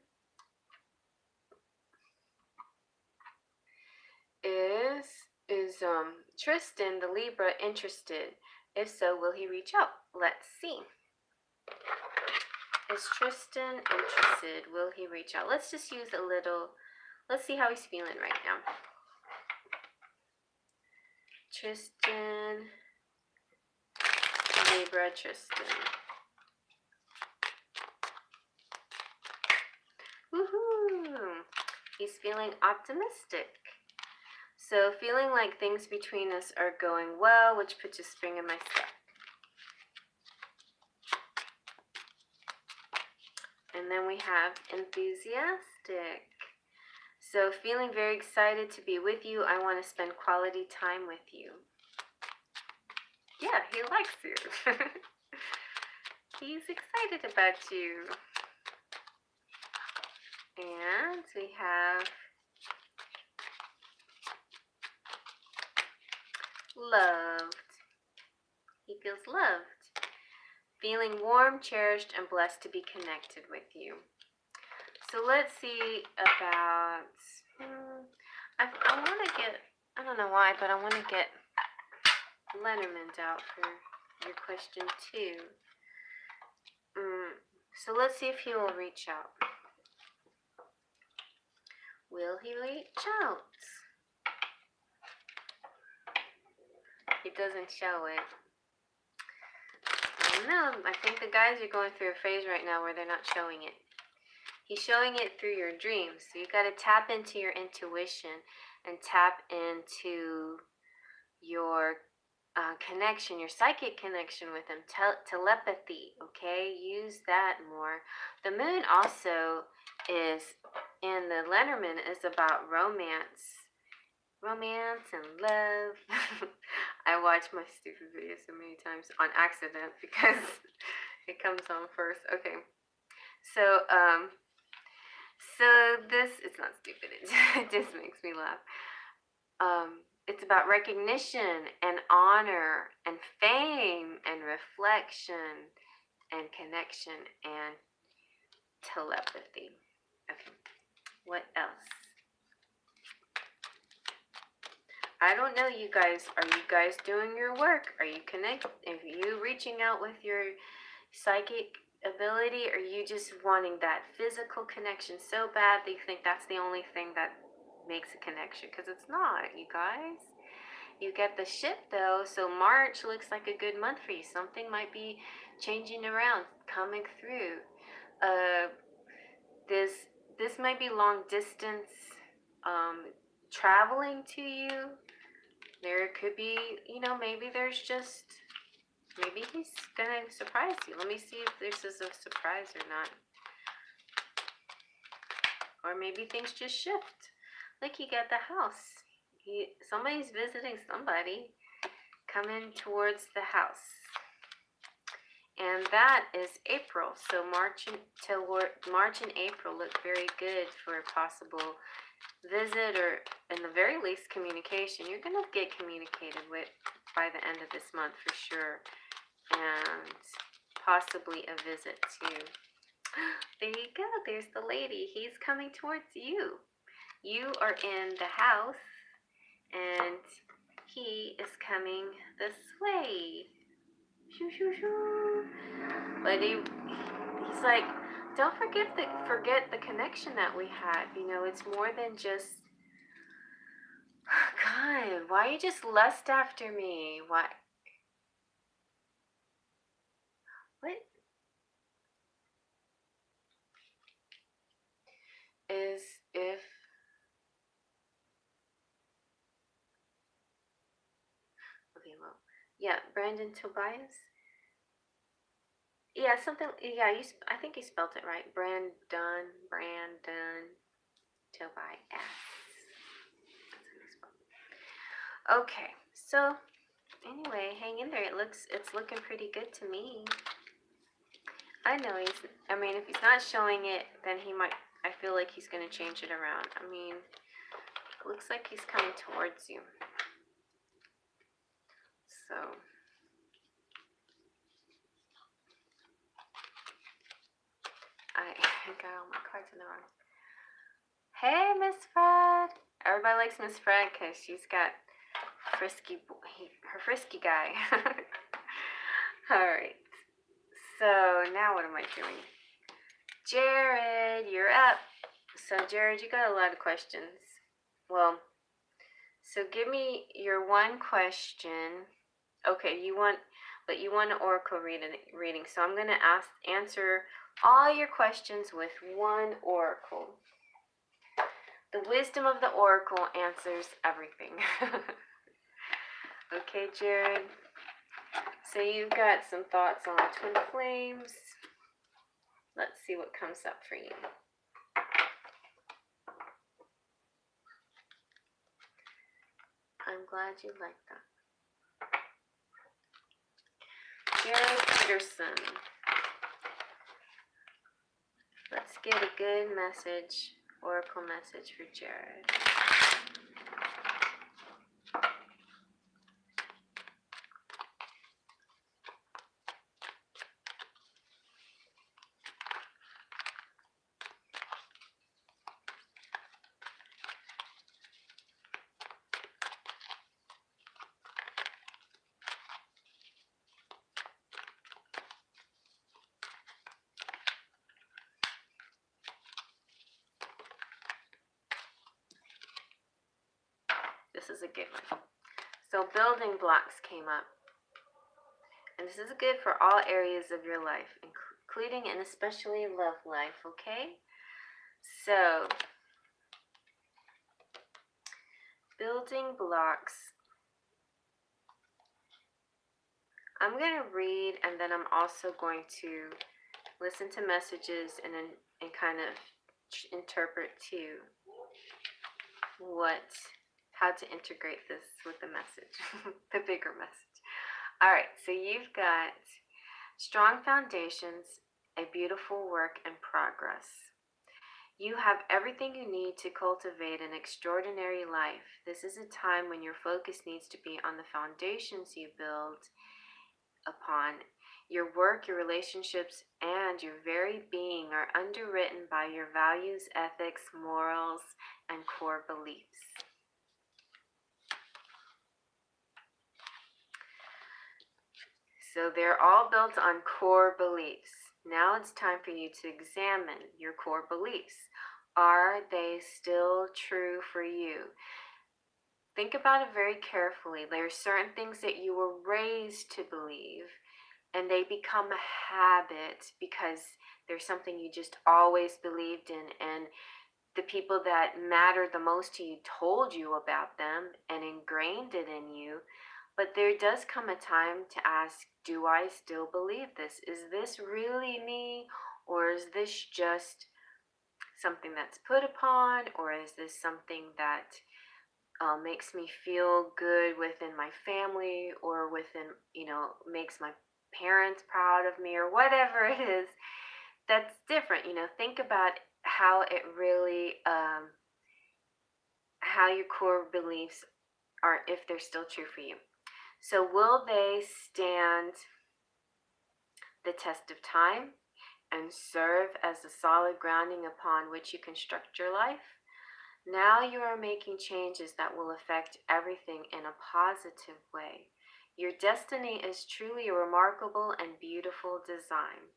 Is Tristan the Libra interested? If so, will he reach out? Let's see. Is Tristan interested? Will he reach out? Let's just use let's see how he's feeling right now. Tristan Zebra, Tristan. Woohoo! He's feeling optimistic. So feeling like things between us are going well, which puts a spring in my step. And then we have enthusiastic. So feeling very excited to be with you. I want to spend quality time with you. Yeah, he likes you. He's excited about you. And we have loved. He feels loved. Feeling warm, cherished, and blessed to be connected with you. So let's see about, I want to get, I don't know why, but I want to get Lenormand out for your question too. So let's see if he will reach out. Will he reach out? He doesn't show it. I don't know. I think the guys are going through a phase right now where they're not showing it. He's showing it through your dreams. So you got to tap into your intuition and tap into your connection, your psychic connection with him, telepathy, okay? Use that more. The moon also is, in the Lenormand, is about romance and love. I watch my stupid videos so many times on accident because it comes on first. Okay, so this, it's not stupid, it just makes me laugh. It's about recognition and honor and fame and reflection and connection and telepathy. Okay, what else? I don't know, you guys. Are you guys doing your work? Are you connected? Are you reaching out with your psychic ability? Or are you just wanting that physical connection so bad that you think that's the only thing that makes a connection? Because it's not, you guys. You get the ship though, so March looks like a good month for you. Something might be changing around, coming through. This might be long distance traveling to you. There could be, maybe there's just, maybe he's gonna surprise you. Let me see if this is a surprise or not. Or maybe things just shift. Like you get the house. Somebody's visiting somebody coming towards the house. And that is April. So March and April look very good for a possible visit, or in the very least communication. You're going to get communicated with by the end of this month for sure, and possibly a visit too. There you go, there's the lady. He's coming towards you. You are in the house and he is coming this way. Shoo, shoo, shoo. But he's like, don't forget the connection that we had. It's more than just, God, why you just lust after me? What is if okay, well, yeah, Brandon Tobias. Yeah, something. Yeah, I think you spelled it right. Brandon Tobias. Okay, so anyway, hang in there. It's looking pretty good to me. I know if he's not showing it, then I feel like he's gonna change it around. It looks like he's coming towards you. So I got all my cards in the wrong. Hey, Miss Fred. Everybody likes Miss Fred because she's got her frisky guy. Alright. So now what am I doing? Jared, you're up. So Jared, you got a lot of questions. Well, So give me your one question. Okay, you want an oracle reading. So I'm going to answer all your questions with one oracle. The wisdom of the oracle answers everything. Okay, Jared. So you've got some thoughts on twin flames. Let's see what comes up for you. I'm glad you like that. Jared Peterson. Let's get a good message, oracle message for Jared. This is a good one. So building blocks came up. And this is good for all areas of your life, including and especially love life, okay? So, building blocks. I'm going to read, and then I'm also going to listen to messages and kind of interpret too how to integrate this with the message, the bigger message. All right, so you've got strong foundations, a beautiful work in progress. You have everything you need to cultivate an extraordinary life. This is a time when your focus needs to be on the foundations you build upon. Your work, your relationships, and your very being are underwritten by your values, ethics, morals, and core beliefs. So they're all built on core beliefs. Now it's time for you to examine your core beliefs. Are they still true for you? Think about it very carefully. There are certain things that you were raised to believe, and they become a habit because there's something you just always believed in, and the people that mattered the most to you told you about them and ingrained it in you. But there does come a time to ask, do I still believe this? Is this really me? Or is this just something that's put upon? Or is this something that makes me feel good within my family, or within, makes my parents proud of me, or whatever it is? That's different. Think about how it really, how your core beliefs are, if they're still true for you. So will they stand the test of time and serve as the solid grounding upon which you construct your life? Now you are making changes that will affect everything in a positive way. Your destiny is truly a remarkable and beautiful design.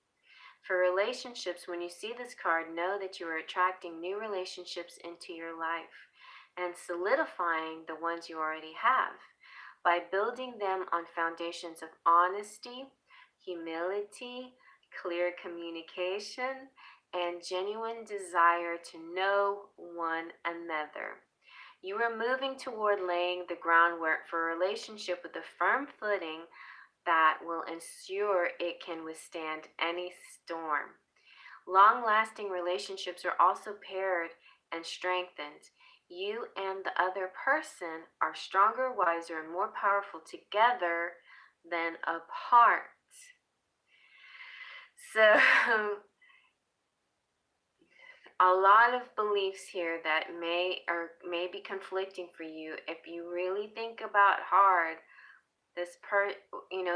For relationships, when you see this card, know that you are attracting new relationships into your life and solidifying the ones you already have by building them on foundations of honesty, humility, clear communication, and genuine desire to know one another. You are moving toward laying the groundwork for a relationship with a firm footing that will ensure it can withstand any storm. Long-lasting relationships are also paired and strengthened. You and the other person are stronger, wiser, and more powerful together than apart. So, a lot of beliefs here that may be conflicting for you. If you really think about hard,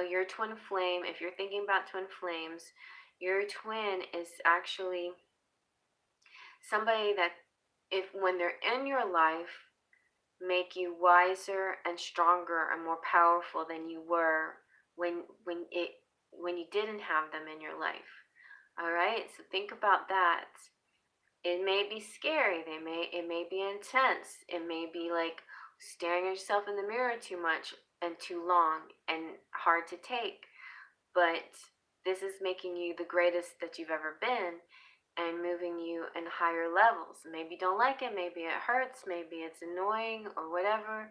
your twin flame, if you're thinking about twin flames, your twin is actually somebody that, if when they're in your life, make you wiser and stronger and more powerful than you were when you didn't have them in your life. All right, so think about that. It may be scary. It may be intense. It may be like, staring at yourself in the mirror too much and too long and hard to take. But this is making you the greatest that you've ever been and moving you in higher levels. Maybe you don't like it, maybe it hurts, maybe it's annoying or whatever,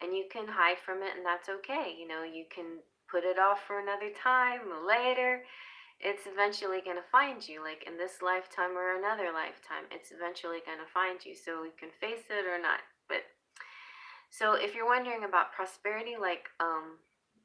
and you can hide from it, and that's okay. You know, you can put it off for another time, later. It's eventually going to find you, like in this lifetime or another lifetime. It's eventually going to find you, so you can face it or not. But so if you're wondering about prosperity, like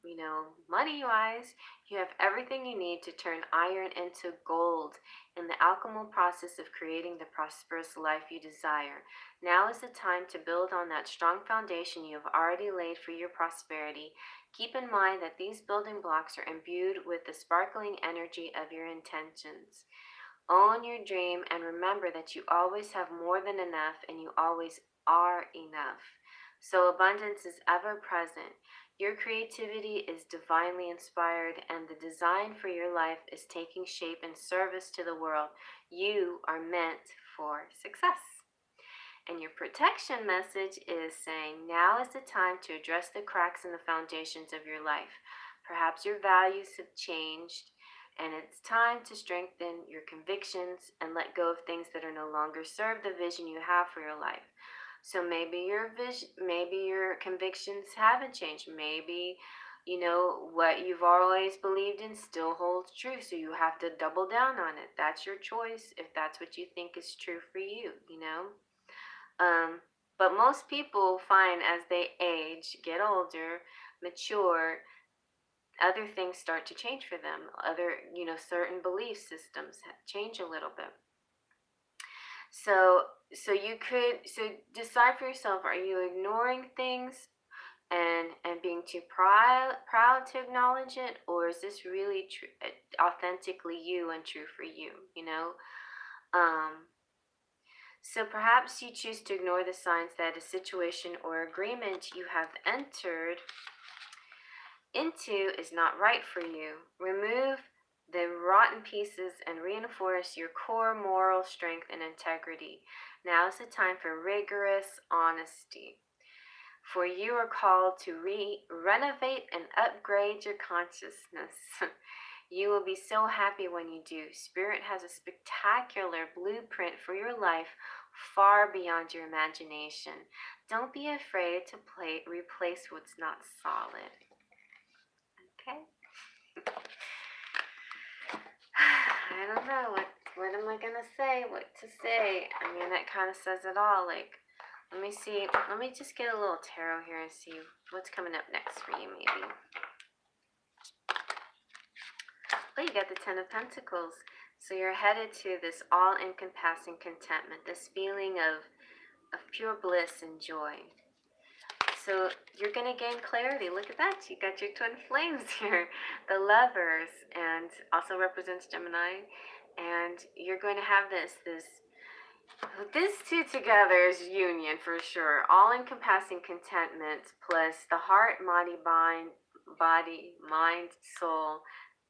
you know, money wise, you have everything you need to turn iron into gold in the alchemical process of creating the prosperous life you desire. Now is the time to build on that strong foundation you have already laid for your prosperity. Keep in mind that these building blocks are imbued with the sparkling energy of your intentions. Own your dream and remember that you always have more than enough and you always are enough. So abundance is ever present. Your creativity is divinely inspired and the design for your life is taking shape in service to the world. You are meant for success. And your protection message is saying, now is the time to address the cracks in the foundations of your life. Perhaps your values have changed, and it's time to strengthen your convictions and let go of things that are no longer serve the vision you have for your life. So maybe your convictions haven't changed. Maybe, you know, what you've always believed in still holds true. So you have to double down on it. That's your choice if that's what you think is true for you, you know. But most people find as they age, get older, mature, other things start to change for them. Other, you know, certain belief systems change a little bit. So decide for yourself, are you ignoring things and being too proud to acknowledge it, or is this really authentically you and true for you, you know? So perhaps you choose to ignore the signs that a situation or agreement you have entered into is not right for you. Remove the rotten pieces and reinforce your core moral strength and integrity. Now is the time for rigorous honesty. For you are called to renovate and upgrade your consciousness. You will be so happy when you do. Spirit has a spectacular blueprint for your life far beyond your imagination. Don't be afraid to replace what's not solid. Okay? I don't know. What am I going to say? What to say? I mean, that kind of says it all. Like, let me see. Let me just get a little tarot here and see what's coming up next for you, maybe. Oh, you got the Ten of Pentacles. So you're headed to this all-encompassing contentment, this feeling of pure bliss and joy. So you're going to gain clarity. Look at that. You got your twin flames here. The Lovers, and also represents Gemini. And you're going to have these two together is union for sure. All-encompassing contentment plus the heart, body, mind, soul,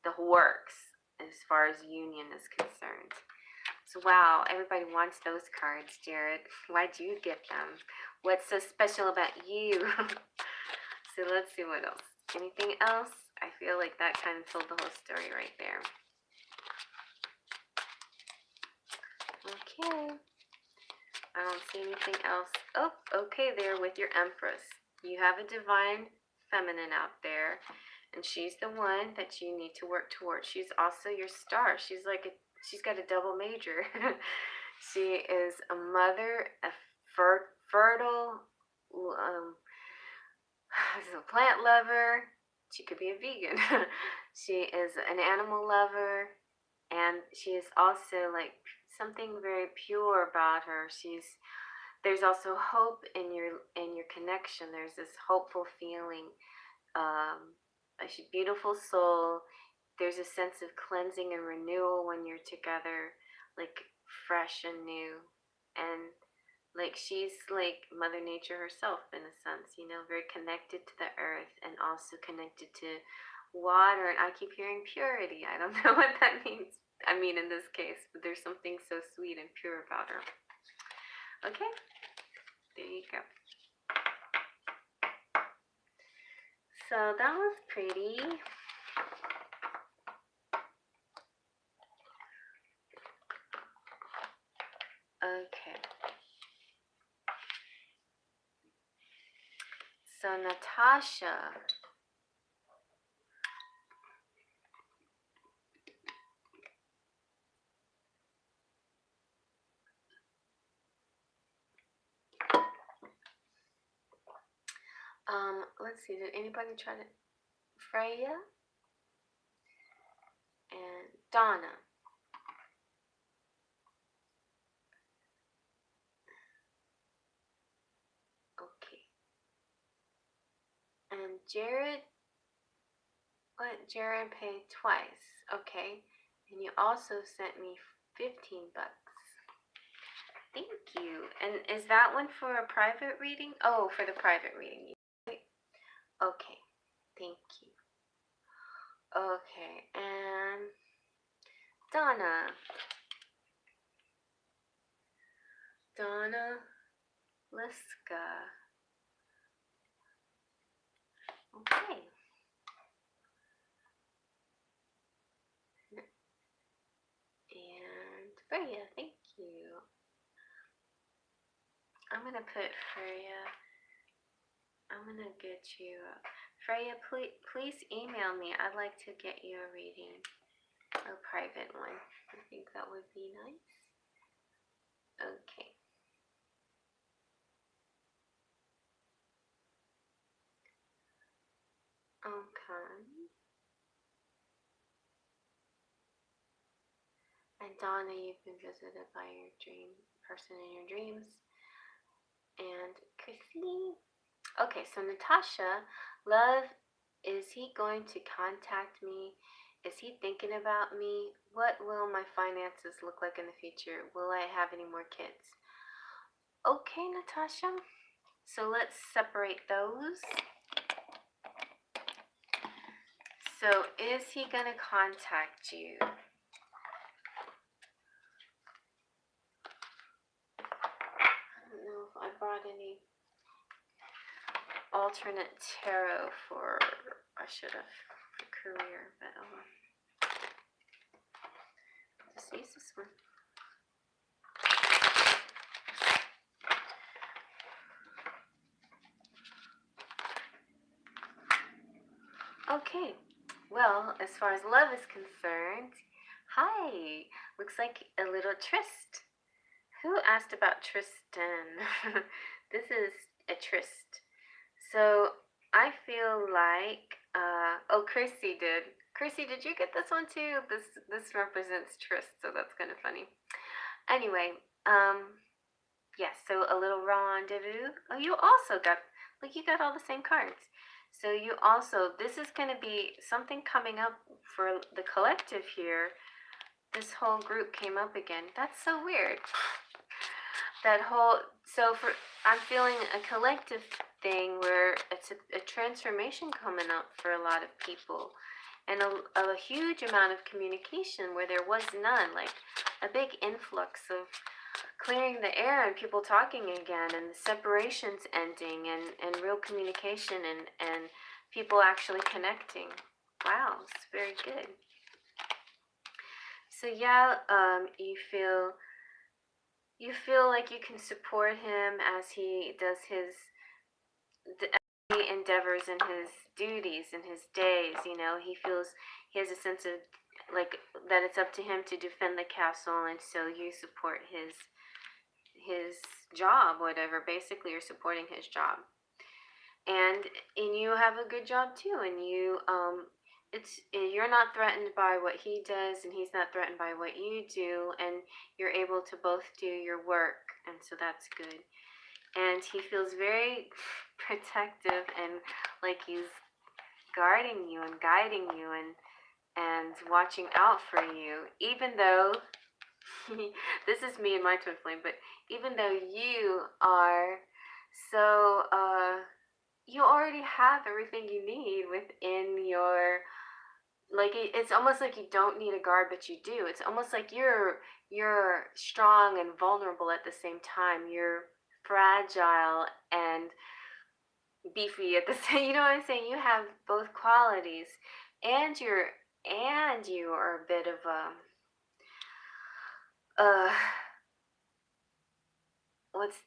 the works as far as union is concerned. So wow, everybody wants those cards, Jared. Why'd you get them? What's so special about you? So let's see what else. Anything else? I feel like that kind of told the whole story right there. Okay. I don't see anything else. Oh, okay, there with your Empress. You have a divine feminine out there, and she's the one that you need to work towards. She's also your star. She's got a double major. She is a mother, a fertile, a plant lover. She could be a vegan. She is an animal lover, and she is also like something very pure about her. There's also hope in your connection. There's this hopeful feeling. A beautiful soul. There's a sense of cleansing and renewal when you're together, like fresh and new. And like she's like Mother Nature herself in a sense, you know, very connected to the earth and also connected to water. And I keep hearing purity. I don't know what that means. I mean, in this case, but there's something so sweet and pure about her. Okay, there you go. So that was pretty. Okay. So Natasha. Let's see, did anybody try to Freya and Donna. Okay. And Jared, what? Jared paid twice. Okay. And you also sent me 15 bucks. Thank you. And is that one for a private reading? Oh, for the private reading. Okay. Thank you. Okay. And Donna. Donna Liska. Okay. And Freya, thank you. I'm gonna put Freya. I'm gonna get you. Freya, please email me. I'd like to get you a reading, a private one. I think that would be nice. Okay. Okay. And Donna, you've been visited by your dream person in your dreams. And Chrissy. Okay, so Natasha, love, is he going to contact me? Is he thinking about me? What will my finances look like in the future? Will I have any more kids? Okay, Natasha. So let's separate those. So is he gonna contact you? I don't know if I brought any alternate tarot for, I should have, for career, but just use this one. Okay, well, as far as love is concerned, hi, looks like a little Trist. Who asked about Tristan? This is a Trist. So I feel like, oh, Chrissy did. Chrissy, did you get this one too? This represents Trist, so that's kind of funny. Anyway, yes, so a little rendezvous. Oh, you also got, like, you got all the same cards. So you also, this is going to be something coming up for the collective here. This whole group came up again. That's so weird. That whole, so for, I'm feeling a collective thing where it's a transformation coming up for a lot of people. And a huge amount of communication where there was none, like a big influx of clearing the air and people talking again and the separations ending and real communication and people actually connecting. Wow, it's very good. So yeah, you feel like you can support him as he does his endeavors and his duties and his days. You know, he feels he has a sense of like that it's up to him to defend the castle, and so you support his job, whatever. Basically, you're supporting his job, and you have a good job too, and you're not threatened by what he does, and he's not threatened by what you do, and you're able to both do your work, and so that's good. And he feels very protective and like he's guarding you and guiding you and watching out for you, even though this is me and my twin flame, but even though you are so you already have everything you need within your, like, it's almost like you don't need a guard, but you do. It's almost like you're strong and vulnerable at the same time. You're fragile and beefy at the same. You know what I'm saying? You have both qualities, and you are a bit of a what's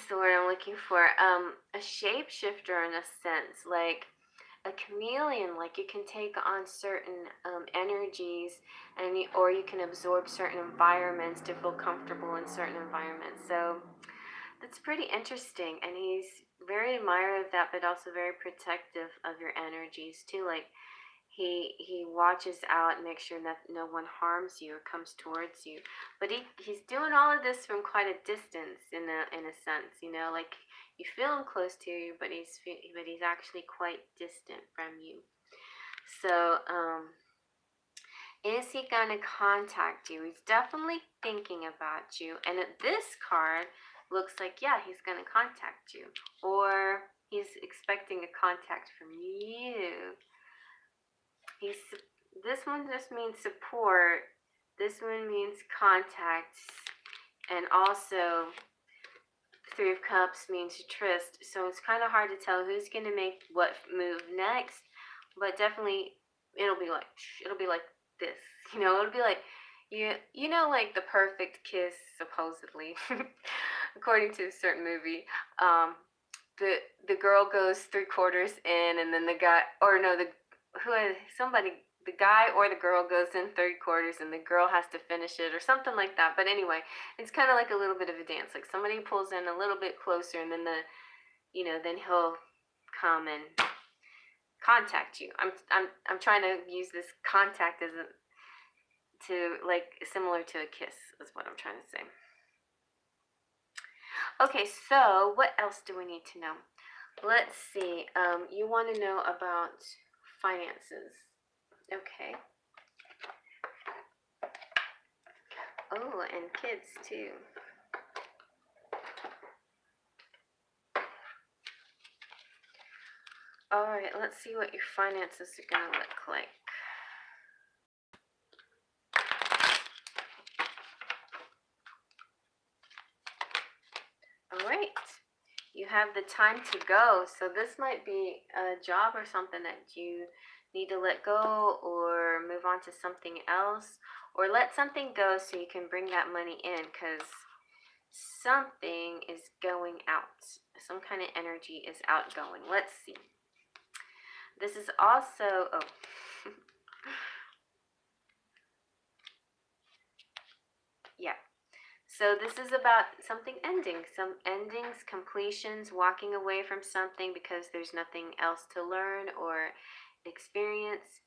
the word I'm looking for? A shapeshifter in a sense, like a chameleon. Like you can take on certain energies, or you can absorb certain environments to feel comfortable in certain environments. So that's pretty interesting, and he's very admiring of that, but also very protective of your energies too. Like he watches out and makes sure that no one harms you or comes towards you. But he's doing all of this from quite a distance in a sense, you know, like you feel him close to you, but he's actually quite distant from you. So is he gonna contact you? He's definitely thinking about you, and this card looks like, yeah, he's gonna contact you, or he's expecting a contact from you. This one just means support. This one means contact, and also Three of Cups means Trist. So it's kind of hard to tell who's gonna make what move next, but definitely it'll be like this. You know, it'll be like you know, like the perfect kiss supposedly, according to a certain movie. The girl goes 3/4 in, and then the guy, or no, the guy or the girl goes in 3/4, and the girl has to finish it or something like that. But anyway, it's kind of like a little bit of a dance. Like somebody pulls in a little bit closer, and then then he'll come and contact you. I'm trying to use this contact as like similar to a kiss is what I'm trying to say. Okay, so what else do we need to know? Let's see. You want to know about finances. Okay. Oh, and kids too. All right, let's see what your finances are going to look like. All right. You have the time to go. So this might be a job or something that you need to let go or move on to something else, or let something go so you can bring that money in, because something is going out. Some kind of energy is outgoing. Let's see. This is also, oh. Yeah. So this is about something ending, some endings, completions, walking away from something because there's nothing else to learn or experience.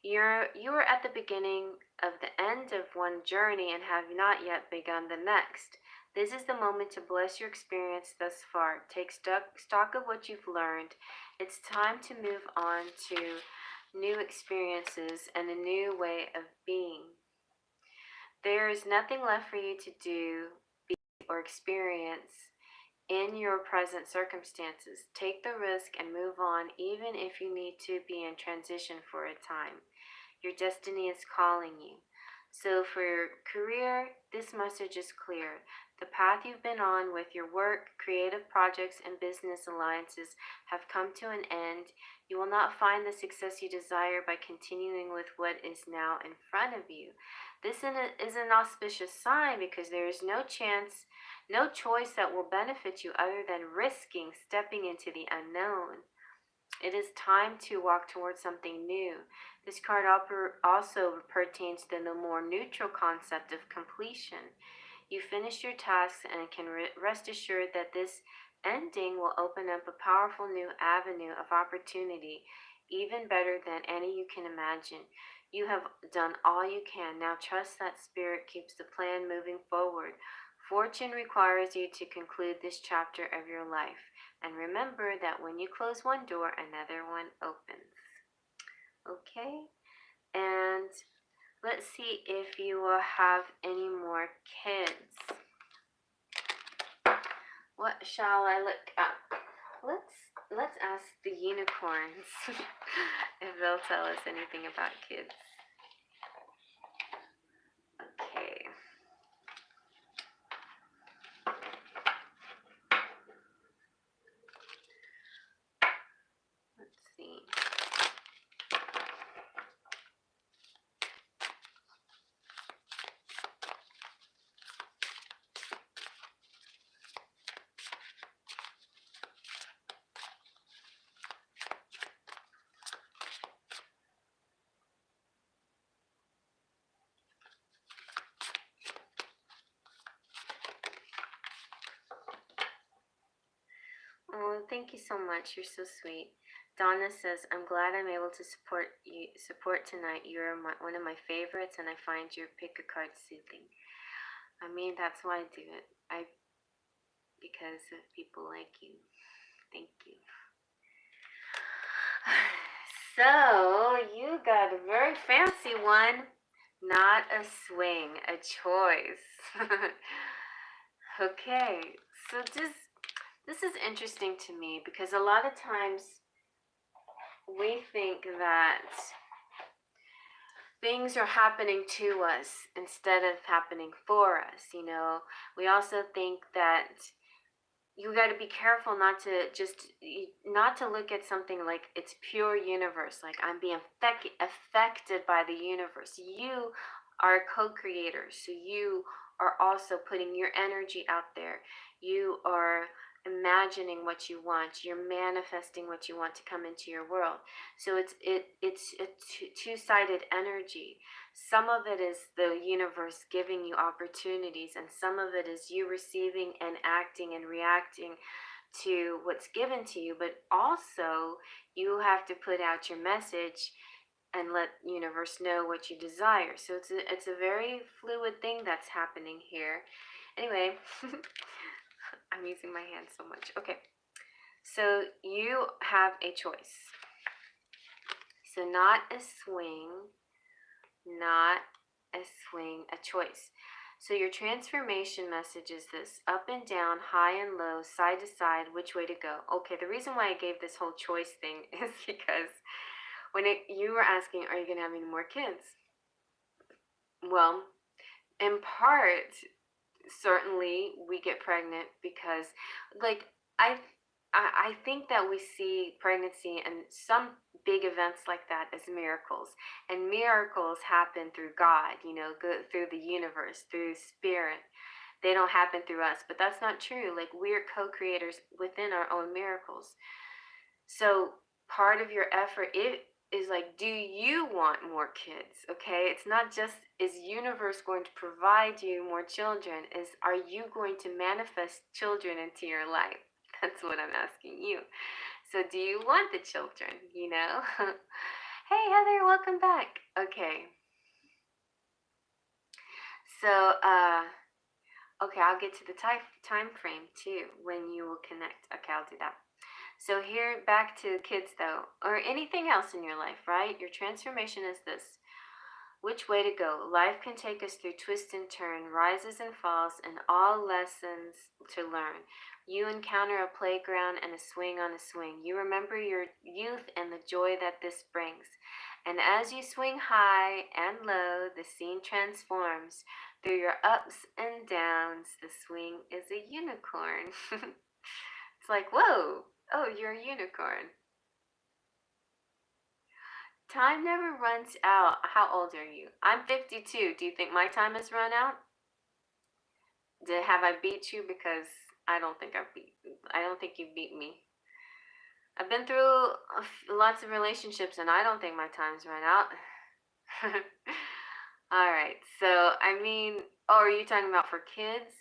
You are at the beginning of the end of one journey and have not yet begun the next. This is the moment to bless your experience thus far. Take stock of what you've learned. It's time to move on to new experiences and a new way of being. There is nothing left for you to do, be, or experience in your present circumstances. Take the risk and move on, even if you need to be in transition for a time. Your destiny is calling you. So for your career, this message is clear. The path you've been on with your work, creative projects, and business alliances have come to an end. You will not find the success you desire by continuing with what is now in front of you. This is an auspicious sign because there is no choice that will benefit you other than risking stepping into the unknown. It is time to walk towards something new. This card also pertains to the more neutral concept of completion. You finished your tasks and can rest assured that this ending will open up a powerful new avenue of opportunity, even better than any you can imagine. You have done all you can. Now trust that spirit keeps the plan moving forward. Fortune requires you to conclude this chapter of your life. And remember that when you close one door, another one opens. Okay? And let's see if you will have any more kids. What shall I look up? Let's ask the unicorns if they'll tell us anything about kids. Okay. thank you so much. You're so sweet. Donna says, I'm glad I'm able to support tonight. You're one of my favorites, and I find your pick a card soothing. I mean, that's why I do it. Because of people like you. Thank you. So, you got a very fancy one. Not a swing, a choice. Okay, so this is interesting to me because a lot of times we think that things are happening to us instead of happening for us. You know, we also think that you got to be careful not to look at something like it's pure universe, like I'm being affected by the universe. You are a co-creator, so you are also putting your energy out there. You are imagining what you want. You're manifesting what you want to come into your world. So it's a two-sided energy. Some of it is the universe giving you opportunities, and some of it is you receiving and acting and reacting to what's given to you. But also, you have to put out your message and let universe know what you desire. So it's a very fluid thing that's happening here. Anyway, I'm using my hands so much. Okay, so you have a choice. So not a swing, not a swing, a choice. So your transformation message is this: up and down, high and low, side to side, which way to go. Okay, the reason why I gave this whole choice thing is because when you were asking, are you going to have any more kids? Well, in part, certainly we get pregnant because, like, I think that we see pregnancy and some big events like that as miracles, and miracles happen through God, you know, through the universe, through spirit. They don't happen through us, but that's not true. Like, we're co-creators within our own miracles. So part of your effort is like, do you want more kids? Okay, it's not just is universe going to provide you more children, is are you going to manifest children into your life? That's what I'm asking you. So do you want the children, you know? Hey Heather, welcome back. Okay, so okay, I'll get to the time frame too when you will connect. Okay, I'll do that. So here, back to kids though, or anything else in your life, right? Your transformation is this: which way to go? Life can take us through twists and turns, rises and falls, and all lessons to learn. You encounter a playground and a swing on a swing. You remember your youth and the joy that this brings. And as you swing high and low, the scene transforms. Through your ups and downs, the swing is a unicorn. It's like, whoa, oh, you're a unicorn. Time never runs out. How old are you? I'm 52. Do you think my time has run out? Have I beat you? Because I don't think I don't think you beat me. I've been through lots of relationships, and I don't think my time's run out. All right. So, I mean, oh, are you talking about for kids?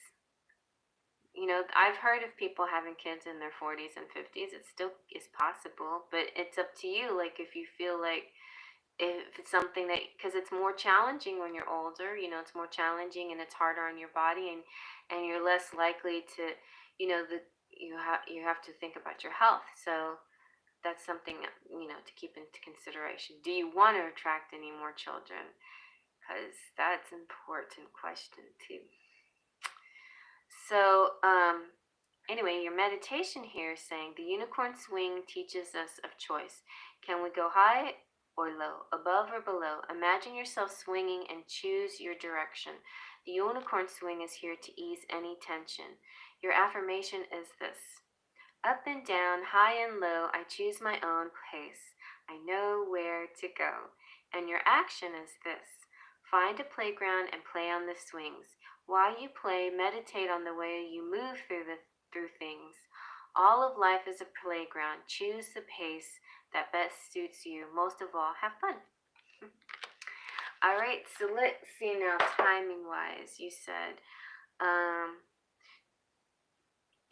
You know, I've heard of people having kids in their 40s and 50s. It still is possible, but it's up to you. Like, if you feel like if it's something that, because it's more challenging when you're older, you know, it's more challenging and it's harder on your body, and you're less likely to, you know, you have to think about your health. So that's something, you know, to keep into consideration. Do you want to attract any more children? Because that's an important question too. So anyway, your meditation here is saying the unicorn swing teaches us of choice. Can we go high or low, above or below? Imagine yourself swinging and choose your direction. The unicorn swing is here to ease any tension. Your affirmation is this: up and down, high and low, I choose my own pace. I know where to go. And your action is this: find a playground and play on the swings. While you play, meditate on the way you move through things. All of life is a playground. Choose the pace that best suits you. Most of all, have fun. All right, so let's see now, timing wise. You said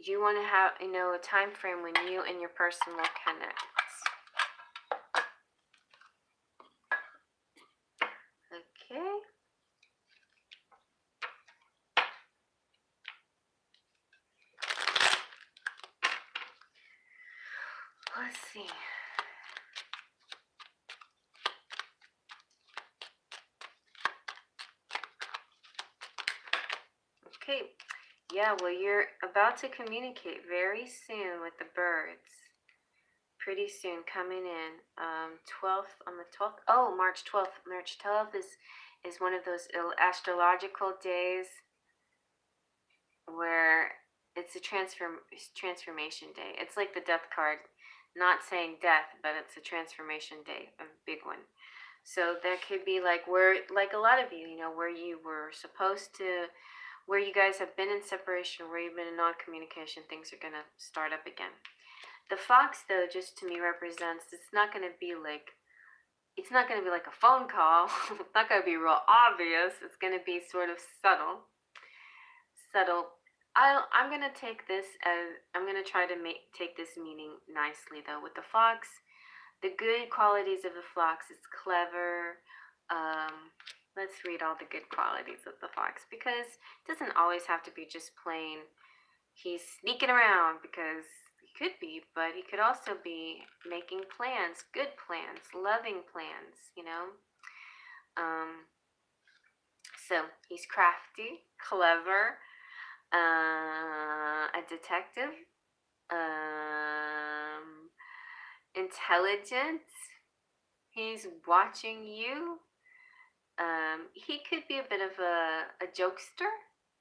you want to have, you know, a time frame when you and your person will connect. Okay. Let's see. Okay. Yeah, well, you're about to communicate very soon with the birds. Pretty soon, coming in. 12th, on the 12th. Oh, March 12th. March 12th is one of those astrological days where it's a transformation day. It's like the death card. Not saying death, but it's a transformation day, a big one. So that could be like where, like a lot of you, you know, where you were supposed to, where you guys have been in separation, where you've been in non-communication, things are going to start up again. The fox, though, just to me represents, it's not going to be like a phone call. It's not going to be real obvious. It's going to be sort of subtle. I'm going to take this as, I'm going to try to take this meaning nicely, though. With the fox, the good qualities of the fox is clever. Let's read all the good qualities of the fox, because it doesn't always have to be just plain he's sneaking around, because he could be, but he could also be making plans, good plans, loving plans, you know. So he's crafty, clever, a detective, intelligent. He's watching you. He could be a bit of a jokester,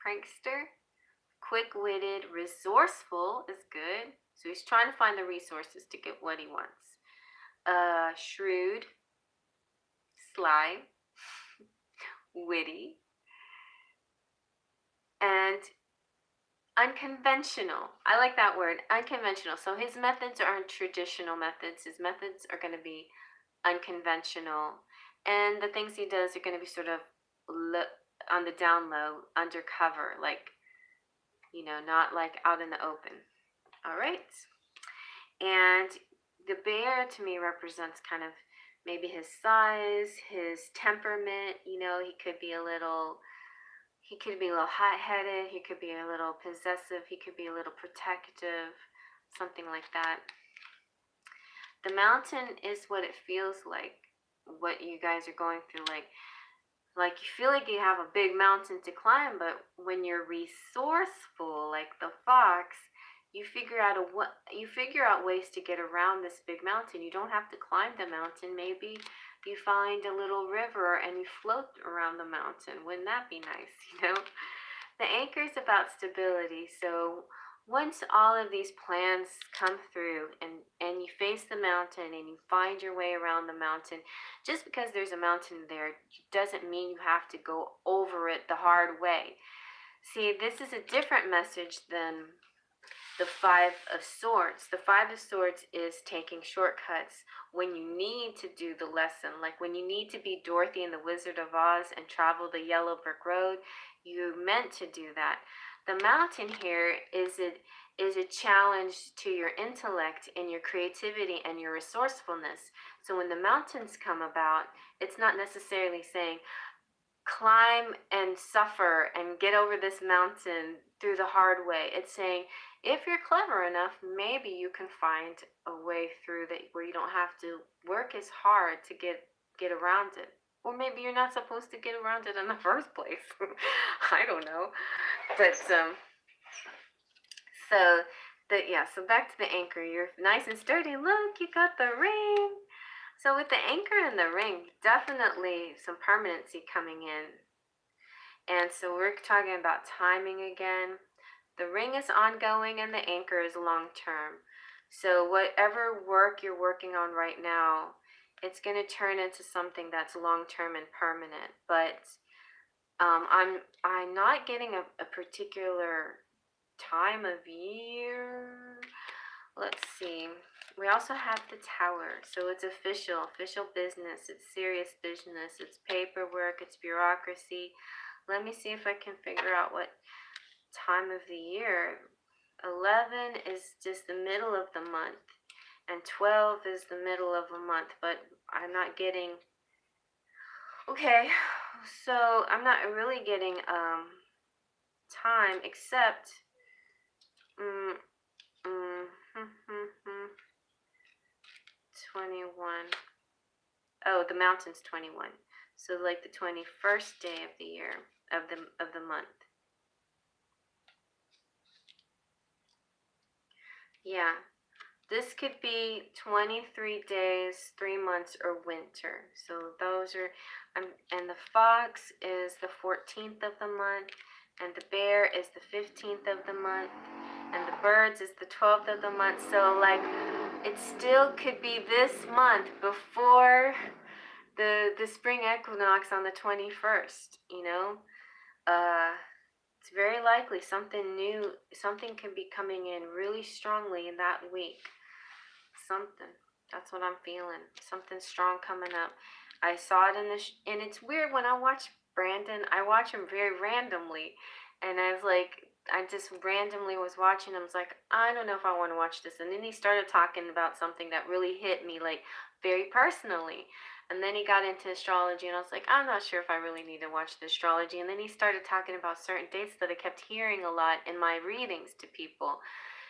prankster, quick-witted, resourceful is good. So he's trying to find the resources to get what he wants. Shrewd, sly, witty, and unconventional. I like that word, unconventional. So his methods aren't traditional methods. His methods are going to be unconventional. And the things he does are going to be sort of on the down low, undercover, like, you know, not like out in the open. All right. And the bear to me represents kind of maybe his size, his temperament. You know, he could be a little hot-headed, he could be a little possessive, he could be a little protective, something like that. The mountain is what it feels like, what you guys are going through, like you feel like you have a big mountain to climb, but when you're resourceful, like the fox, you figure out ways to get around this big mountain. You don't have to climb the mountain. Maybe you find a little river and you float around the mountain. Wouldn't that be nice, you know? The anchor is about stability. So once all of these plans come through and you face the mountain and you find your way around the mountain, just because there's a mountain there doesn't mean you have to go over it the hard way. See, this is a different message than the Five of Swords. The Five of Swords is taking shortcuts when you need to do the lesson, like when you need to be Dorothy in the Wizard of Oz and travel the yellow brick road. You meant to do that. The mountain here is a challenge to your intellect and your creativity and your resourcefulness. So when the mountains come about, it's not necessarily saying climb and suffer and get over this mountain through the hard way. It's saying if you're clever enough, maybe you can find a way through that where you don't have to work as hard to get around it. Or maybe you're not supposed to get around it in the first place. I don't know. But so back to the anchor. You're nice and sturdy. Look, you got the ring. So with the anchor and the ring, definitely some permanency coming in. And so we're talking about timing again. The ring is ongoing and the anchor is long term. So whatever work you're working on right now, it's going to turn into something that's long term and permanent. But I'm not getting a particular time of year. Let's see. We also have the Tower. So it's official business. It's serious business. It's paperwork. It's bureaucracy. Let me see if I can figure out what time of the year 11 is just the middle of the month, and 12 is the middle of a month, but I'm not getting, okay, so I'm not really getting time except, 21. Oh, the mountain's 21. So like the 21st day of the year, of the month. Yeah. This could be 23 days, 3 months, or winter. So those are, and the fox is the 14th of the month, and the bear is the 15th of the month, and the birds is the 12th of the month. So like, it still could be this month before the spring equinox on the 21st, you know? It's very likely something new, something can be coming in really strongly in that week. Something. That's what I'm feeling. Something strong coming up. I saw it in the, and it's weird when I watch Brandon, I watch him very randomly. And I was like, I just randomly was watching him. I was like, I don't know if I want to watch this. And then he started talking about something that really hit me, like very personally. And then he got into astrology, and I was like, I'm not sure if I really need to watch the astrology. And then he started talking about certain dates that I kept hearing a lot in my readings to people.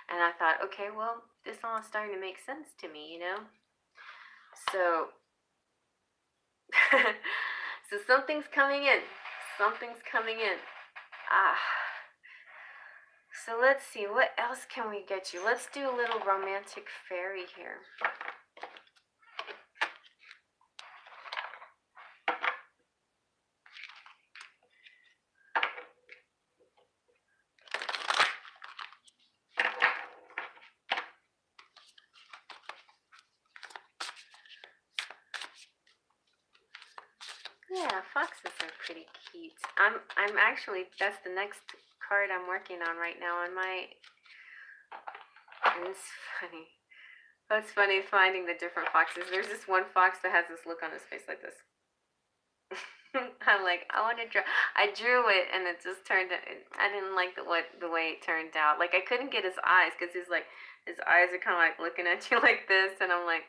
And I thought, okay, well, this all is starting to make sense to me, you know? So, so something's coming in. Something's coming in. Ah. So let's see, what else can we get you? Let's do a little romantic fairy here. Yeah, foxes are pretty cute. I'm actually, that's the next card I'm working on right now on my, and it's funny. It's funny finding the different foxes. There's this one fox that has this look on his face like this. I'm like, I want to draw. I drew it, and it just turned. I didn't like the way it turned out. Like I couldn't get his eyes because his eyes are kind of like looking at you like this, and I'm like,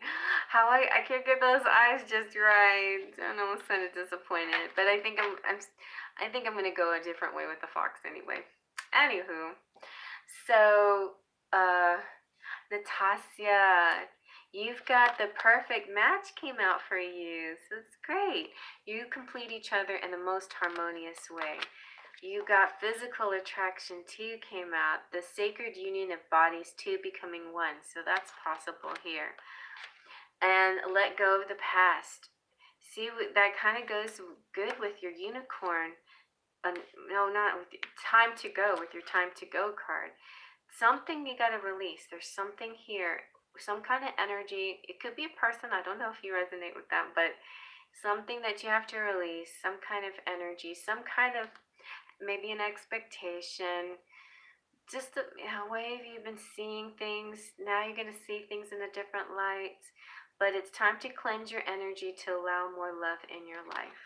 how I can't get those eyes just right, and I was kind of disappointed. But I think I think I'm gonna go a different way with the fox anyway. Anywho, so Natasha, you've got the perfect match came out for you. So it's great. You complete each other in the most harmonious way. You got physical attraction too came out. The sacred union of bodies two becoming one. So that's possible here. And let go of the past. See, that kind of goes good with your unicorn. No, not with time to go, with your time to go card. Something you got to release. There's something here, some kind of energy. It could be a person. I don't know if you resonate with them, but something that you have to release, some kind of energy, some kind of maybe an expectation. Just a way you've been seeing things. Now you're going to see things in a different light. But it's time to cleanse your energy to allow more love in your life.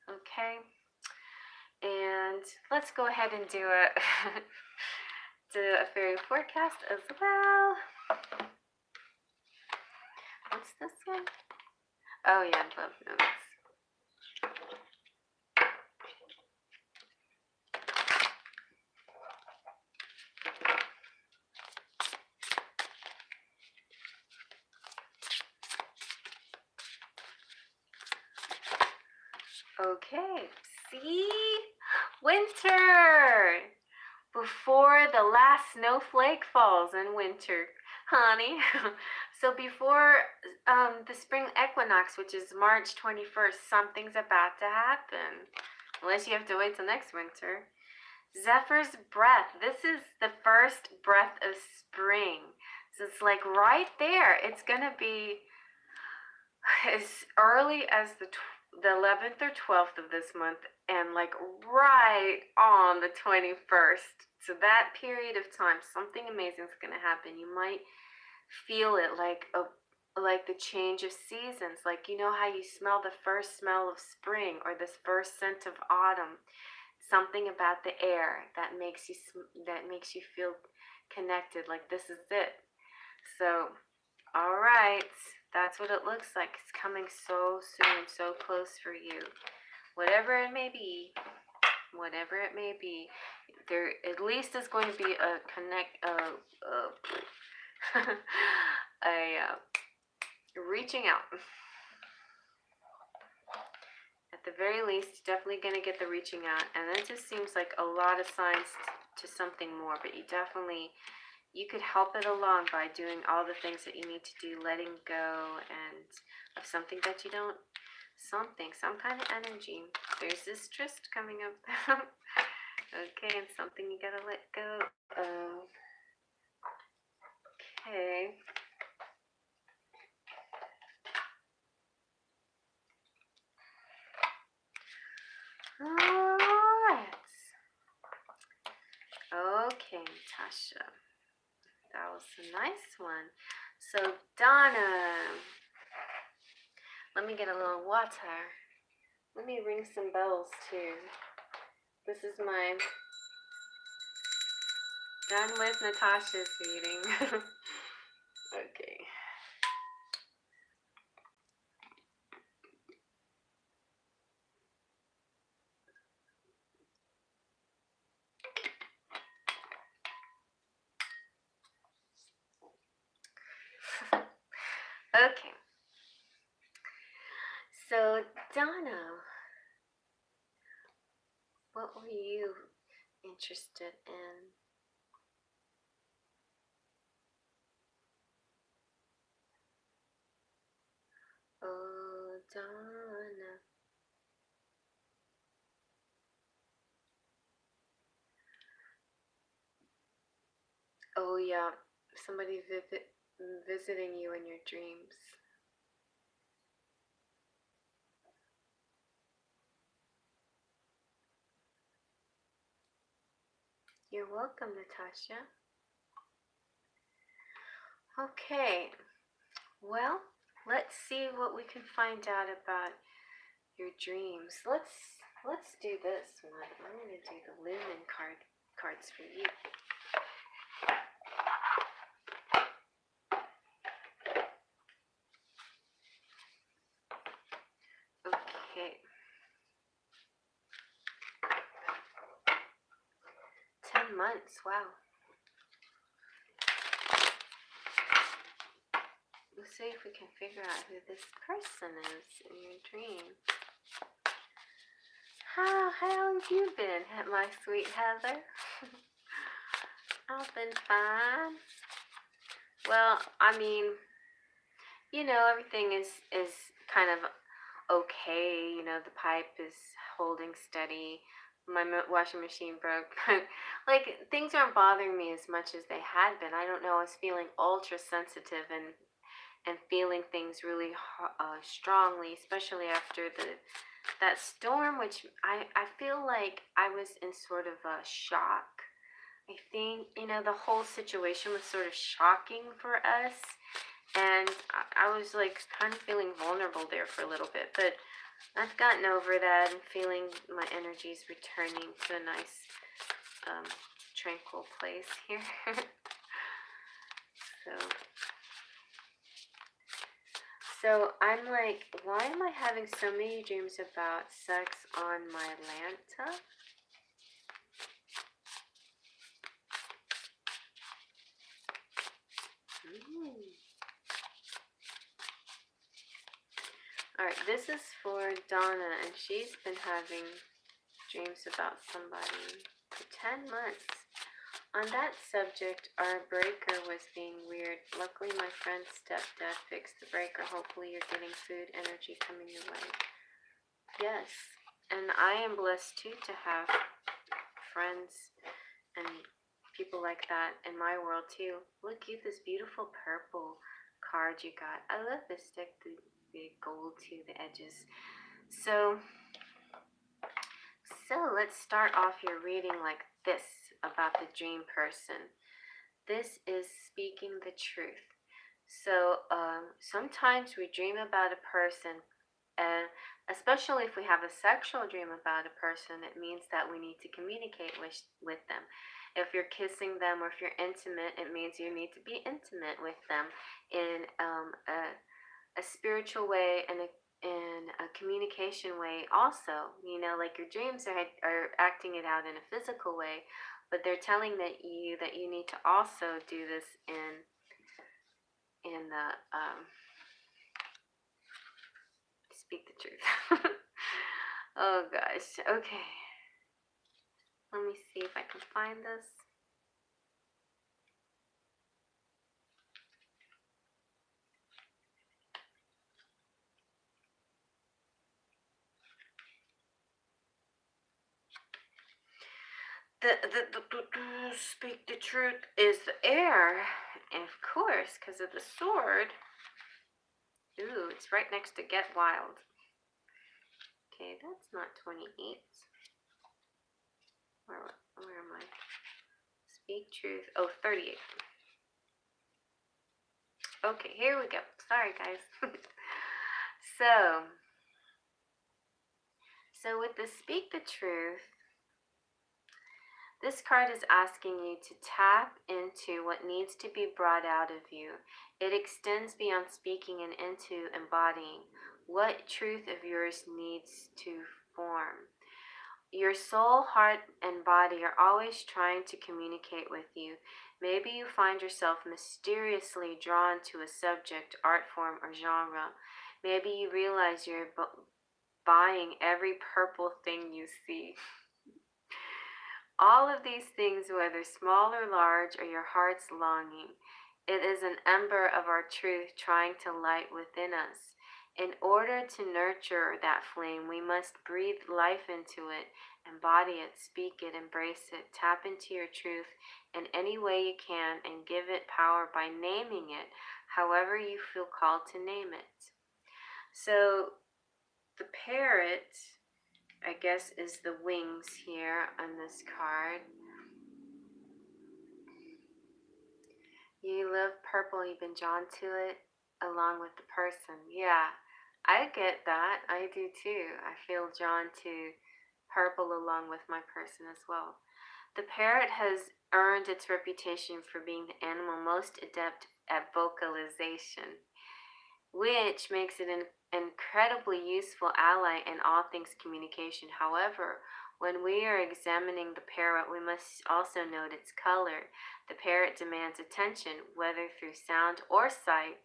Okay? And let's go ahead and do a fairy forecast as well. What's this one? Oh yeah, love notes. Okay, see? Winter! Before the last snowflake falls in winter, honey. So before the spring equinox, which is March 21st, something's about to happen. Unless you have to wait till next winter. Zephyr's breath. This is the first breath of spring. So it's like right there. It's going to be as early as the 11th or 12th of this month, and like right on the 21st. So that period of time, something amazing is going to happen. You might feel it like the change of seasons. Like, you know how you smell the first smell of spring or this first scent of autumn. Something about the air that makes you feel connected, like this is it. So, all right, that's what it looks like. It's coming so soon, so close for you. Whatever it may be, whatever it may be, there at least is going to be a reaching out. At the very least, definitely going to get the reaching out, and it just seems like a lot of signs to something more, but you could help it along by doing all the things that you need to do, letting go and of something that you don't, some kind of energy. There's this tryst coming up. Okay, and something you gotta let go of. Okay. Alright. Okay, Natasha. That was a nice one. So, Donna. Let me get a little water. Let me ring some bells, too. This is my done with Natasha's reading. Okay. Okay. So, Donna, what were you interested in? Oh, Donna. Oh, yeah. Somebody visiting you in your dreams. You're welcome, Natasha. Okay. Well, let's see what we can find out about your dreams. Let's do this one. I'm gonna do the Lumen cards for you. Okay. 10 months, wow. Let's see if we can figure out who this person is in your dream. How have you been, my sweet Heather? I've been fine. Well, I mean, you know, everything is kind of okay. You know, the pipe is holding steady. My washing machine broke. Like, things aren't bothering me as much as they had been. I don't know. I was feeling ultra sensitive and feeling things really strongly, especially after that storm, which I feel like I was in sort of a shock. I think, you know, the whole situation was sort of shocking for us, and I was like kind of feeling vulnerable there for a little bit, but I've gotten over that and feeling my energies returning to a nice tranquil place here. So I'm like, why am I having so many dreams about sex on my Lanta? Alright, this is for Donna, and she's been having dreams about somebody for 10 months. On that subject, our breaker was being weird. Luckily, my friend's stepdad fixed the breaker. Hopefully, you're getting food energy coming your way. Yes, and I am blessed too to have friends and people like that in my world too. Look at this beautiful purple card you got. I love this deck, the gold to the edges. So let's start off your reading like this about the dream person. This is speaking the truth. So sometimes we dream about a person, and especially if we have a sexual dream about a person, it means that we need to communicate with them. If you're kissing them or if you're intimate, it means you need to be intimate with them in a spiritual way and a communication way also. You know, like your dreams are acting it out in a physical way, but they're telling that you need to also do this in the speak the truth. Oh gosh. Okay. Let me see if I can find this. The speak the truth is the air, and of course, because of the sword. Ooh, it's right next to get wild. Okay, that's not 28. Where am I? Speak truth. Oh, 38. Okay, here we go. Sorry, guys. so with the speak the truth, this card is asking you to tap into what needs to be brought out of you. It extends beyond speaking and into embodying what truth of yours needs to form. Your soul, heart, and body are always trying to communicate with you. Maybe you find yourself mysteriously drawn to a subject, art form, or genre. Maybe you realize you're buying every purple thing you see. All of these things, whether small or large, are your heart's longing. It is an ember of our truth trying to light within us. In order to nurture that flame, we must breathe life into it, embody it, speak it, embrace it, tap into your truth in any way you can, and give it power by naming it however you feel called to name it. So the parrot, I guess, is the wings here on this card. You love purple, you've been drawn to it along with the person. Yeah, I get that. I do too. I feel drawn to purple along with my person as well. The parrot has earned its reputation for being the animal most adept at vocalization, which makes it an incredibly useful ally in all things communication. However, when we are examining the parrot, we must also note its color. The parrot demands attention, whether through sound or sight.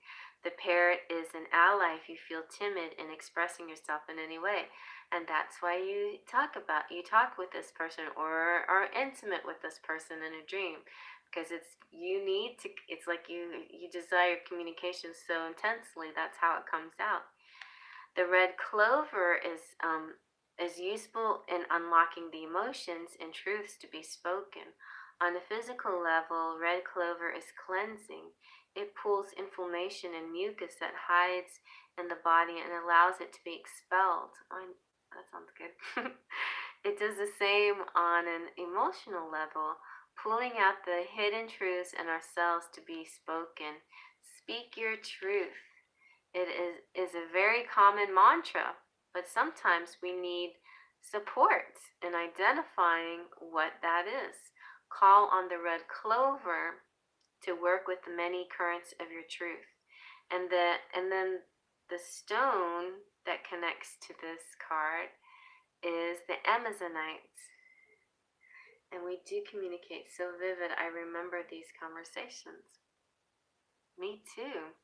The parrot is an ally if you feel timid in expressing yourself in any way. And that's why you talk with this person or are intimate with this person in a dream, because it's like you desire communication so intensely. That's how it comes out. The red clover is useful in unlocking the emotions and truths to be spoken. On a physical level, red clover is cleansing. It pulls inflammation and mucus that hides in the body and allows it to be expelled. That sounds good. It does the same on an emotional level, pulling out the hidden truths in ourselves to be spoken. Speak your truth. It is a very common mantra, but sometimes we need support in identifying what that is. Call on the red clover to work with the many currents of your truth. And then the stone that connects to this card is the Amazonite. And we do communicate so vivid. I remember these conversations. Me too.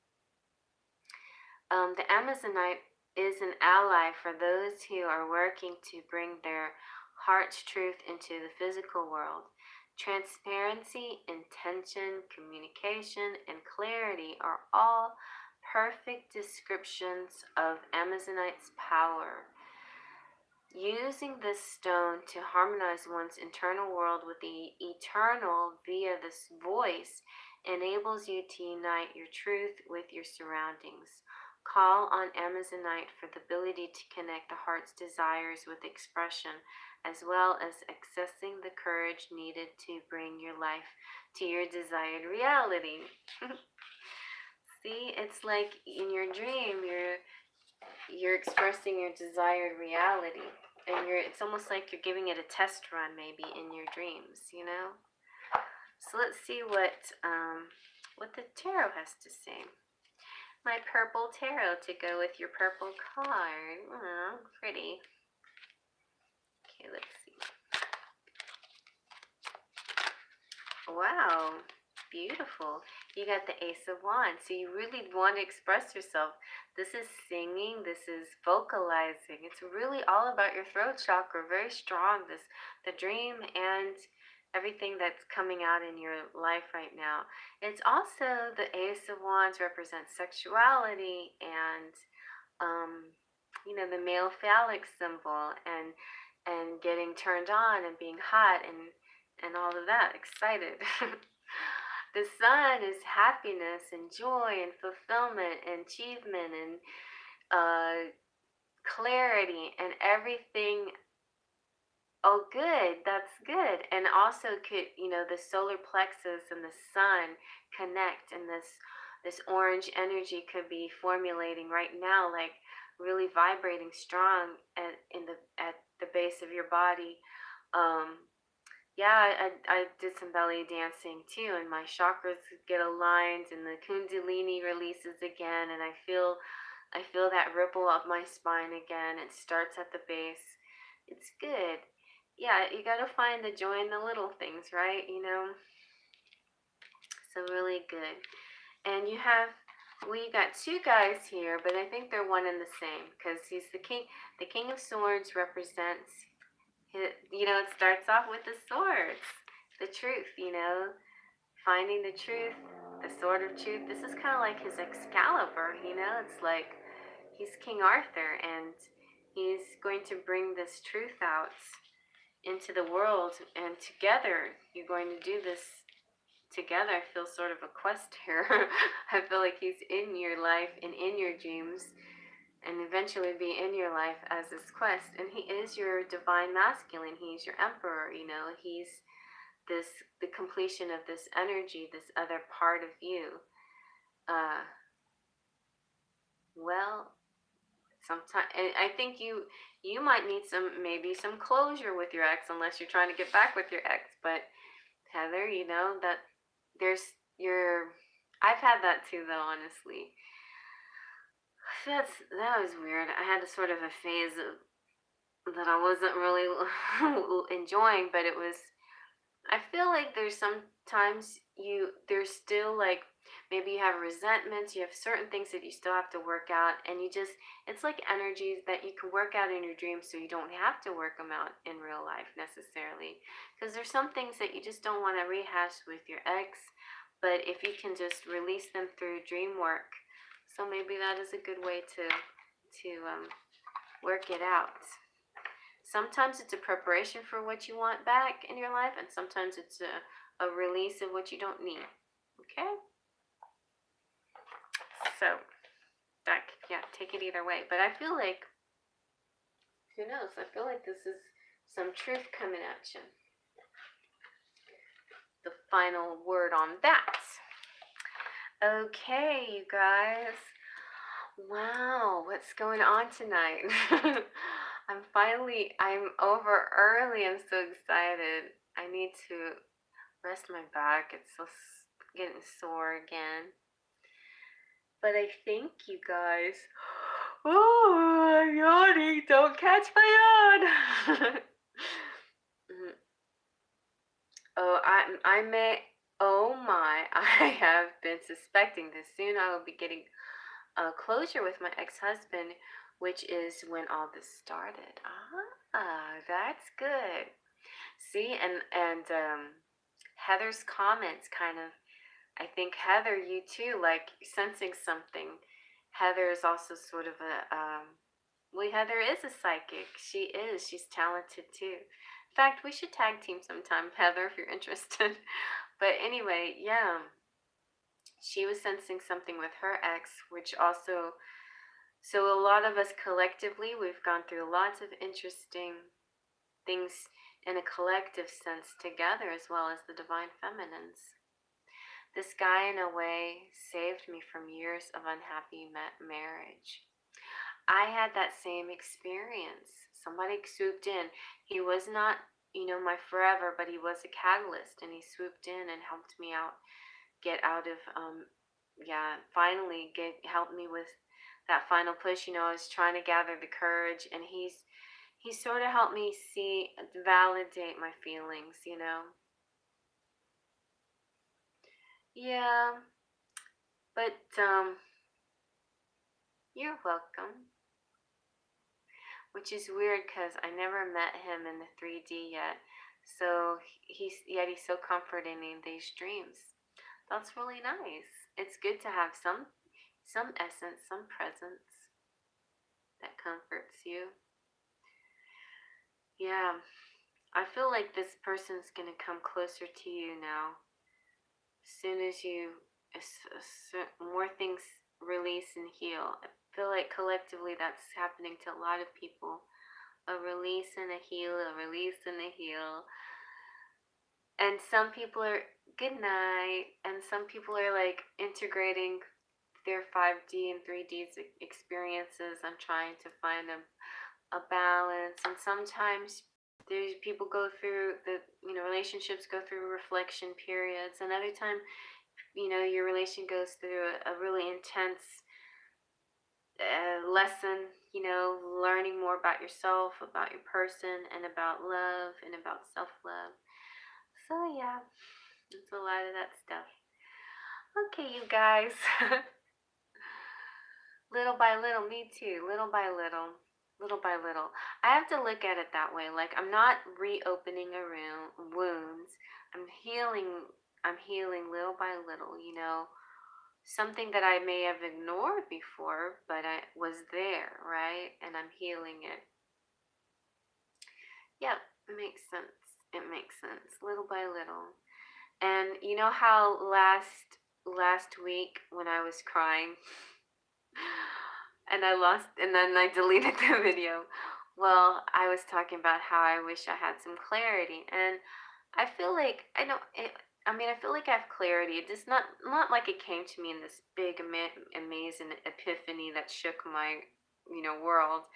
The Amazonite is an ally for those who are working to bring their heart's truth into the physical world. Transparency, intention, communication, and clarity are all perfect descriptions of Amazonite's power. Using this stone to harmonize one's internal world with the eternal via this voice enables you to unite your truth with your surroundings. Call on Amazonite for the ability to connect the heart's desires with expression, as well as accessing the courage needed to bring your life to your desired reality. See, it's like in your dream, you're expressing your desired reality, and it's almost like you're giving it a test run maybe in your dreams, you know? So let's see what the tarot has to say. My purple tarot to go with your purple card. Oh, pretty. Okay, let's see. Wow, beautiful. You got the Ace of Wands. So you really want to express yourself. This is singing, this is vocalizing. It's really all about your throat chakra, very strong. The dream and everything that's coming out in your life right now. It's also the Ace of Wands represents sexuality and the male phallic symbol and getting turned on and being hot and all of that, excited. The sun is happiness and joy and fulfillment and achievement and clarity and everything. Oh, good. That's good. And also, could the solar plexus and the sun connect, and this orange energy could be formulating right now, like really vibrating strong at the base of your body. Yeah, I did some belly dancing too, and my chakras get aligned, and the Kundalini releases again, and I feel that ripple up my spine again. It starts at the base. It's good. Yeah, you gotta find the joy in the little things, right? So really good. And we got two guys here, but I think they're one and the same because he's the king. The King of Swords represents it starts off with the swords, the truth, finding the truth, the sword of truth. This is kind of like his Excalibur, it's like he's King Arthur, and he's going to bring this truth out into the world, and together you're going to do this together. I feel sort of a quest here. I feel like he's in your life and in your dreams, and eventually be in your life as this quest. And he is your divine masculine. He's your emperor. He's the completion of this energy, this other part of you. Well, sometimes I think you might need maybe some closure with your ex, unless you're trying to get back with your ex. But Heather, that there's your I've had that too, though, honestly. That was weird. I had a sort of a phase that I wasn't really enjoying, but I feel like there's sometimes there's still like, maybe you have resentments, you have certain things that you still have to work out, and it's like energies that you can work out in your dreams, so you don't have to work them out in real life necessarily. Because there's some things that you just don't want to rehash with your ex, but if you can just release them through dream work, so maybe that is a good way to work it out. Sometimes it's a preparation for what you want back in your life, and sometimes it's a release of what you don't need. Okay? So, take it either way. But I feel like, who knows? I feel like this is some truth coming at you. The final word on that. Okay, you guys. Wow, what's going on tonight? I'm over early. I'm so excited. I need to rest my back. It's getting sore again. But I think, you guys, oh, I'm yawning. Don't catch my yawn. Oh my, I have been suspecting this. Soon I will be getting closure with my ex-husband, which is when all this started. That's good. See, and Heather's comments kind of, I think, Heather, you too, like sensing something. Heather is also sort of Heather is a psychic. She's talented too. In fact, we should tag team sometime, Heather, if you're interested. But anyway, yeah, she was sensing something with her ex, which also, so a lot of us collectively, we've gone through lots of interesting things in a collective sense together, as well as the divine feminines. This guy, in a way, saved me from years of unhappy marriage. I had that same experience. Somebody swooped in. He was not you know, my forever, but he was a catalyst, and he swooped in and helped me out, get out of, finally helped me with that final push. You know, I was trying to gather the courage, and he sort of helped me validate my feelings, you know. Yeah, but you're welcome. Which is weird because I never met him in the 3D yet. So yet he's so comforting in these dreams. That's really nice. It's good to have some essence, some presence that comforts you. Yeah, I feel like this person's gonna come closer to you now. As soon as more things release and heal. I feel like collectively that's happening to a lot of people. A release and a heal, a release and a heal. And some people are good night, and some people are like integrating their 5D and 3D experiences. I'm trying to find a balance, and sometimes there's people go through relationships go through reflection periods, and other time, your relation goes through a really intense lesson, learning more about yourself, about your person, and about love, and about self-love. So yeah, it's a lot of that stuff. Okay, you guys. Little by little, me too. Little by little. Little by little. I have to look at it that way. Like, I'm not reopening wounds. I'm healing. I'm healing little by little, something that I may have ignored before, but I was there, right? And I'm healing it. Yep, it makes sense. It makes sense. Little by little. And you know how last week when I was crying and then I deleted the video. Well, I was talking about how I wish I had some clarity, and I feel like I know it, I feel like I have clarity. It just not like it came to me in this big amazing epiphany that shook my world,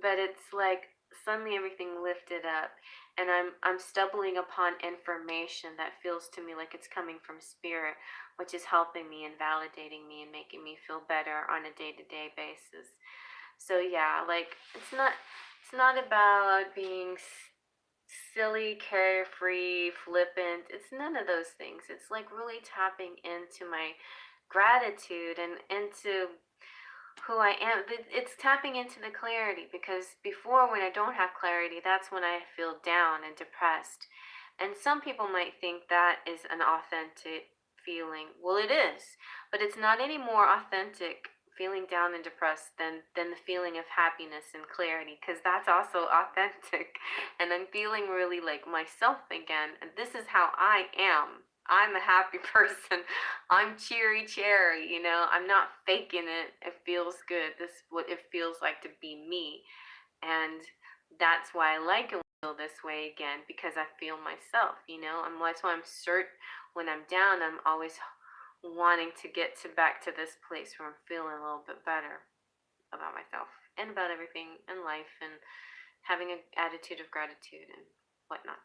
but it's like suddenly everything lifted up, and I'm stumbling upon information that feels to me like it's coming from spirit, which is helping me and validating me and making me feel better on a day-to-day basis. So yeah, like it's not about being silly, carefree, flippant. It's none of those things. It's like really tapping into my gratitude and into who I am. It's tapping into the clarity, because before, when I don't have clarity, that's when I feel down and depressed. And some people might think that is an authentic feeling. Well, it is, but it's not any more authentic feeling down and depressed than the feeling of happiness and clarity, because that's also authentic. And I'm feeling really like myself again, and this is how I am. I'm a happy person. I'm cheery cherry, I'm not faking it. It feels good. This is what it feels like to be me. And that's why I like it feel this way again, because I feel myself, and that's why when I'm down, I'm always wanting to get back to this place where I'm feeling a little bit better about myself and about everything in life, and having an attitude of gratitude and whatnot.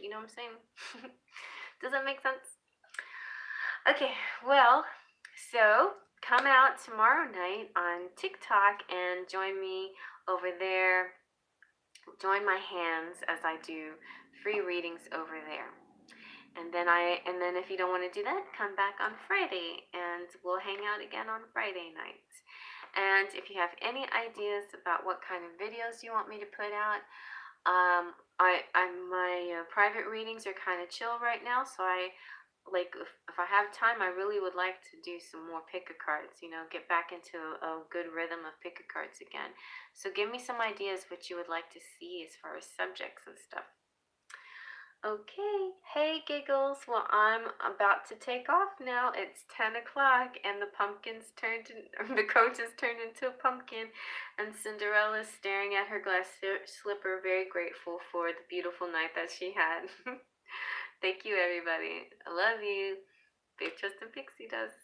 You know what I'm saying? Does that make sense? Okay, well, so come out tomorrow night on TikTok and join me over there. Join my hands as I do free readings over there. And then if you don't want to do that, come back on Friday and we'll hang out again on Friday nights. And if you have any ideas about what kind of videos you want me to put out, my private readings are kind of chill right now, so if I have time, I really would like to do some more pick a cards, get back into a good rhythm of pick a cards again. So give me some ideas what you would like to see as far as subjects and stuff. Okay, hey giggles. Well, I'm about to take off now. It's 10 o'clock and the coach has turned into a pumpkin, and Cinderella's staring at her glass slipper, very grateful for the beautiful night that she had. Thank you, everybody. I love you. Big Tristan Pixie does.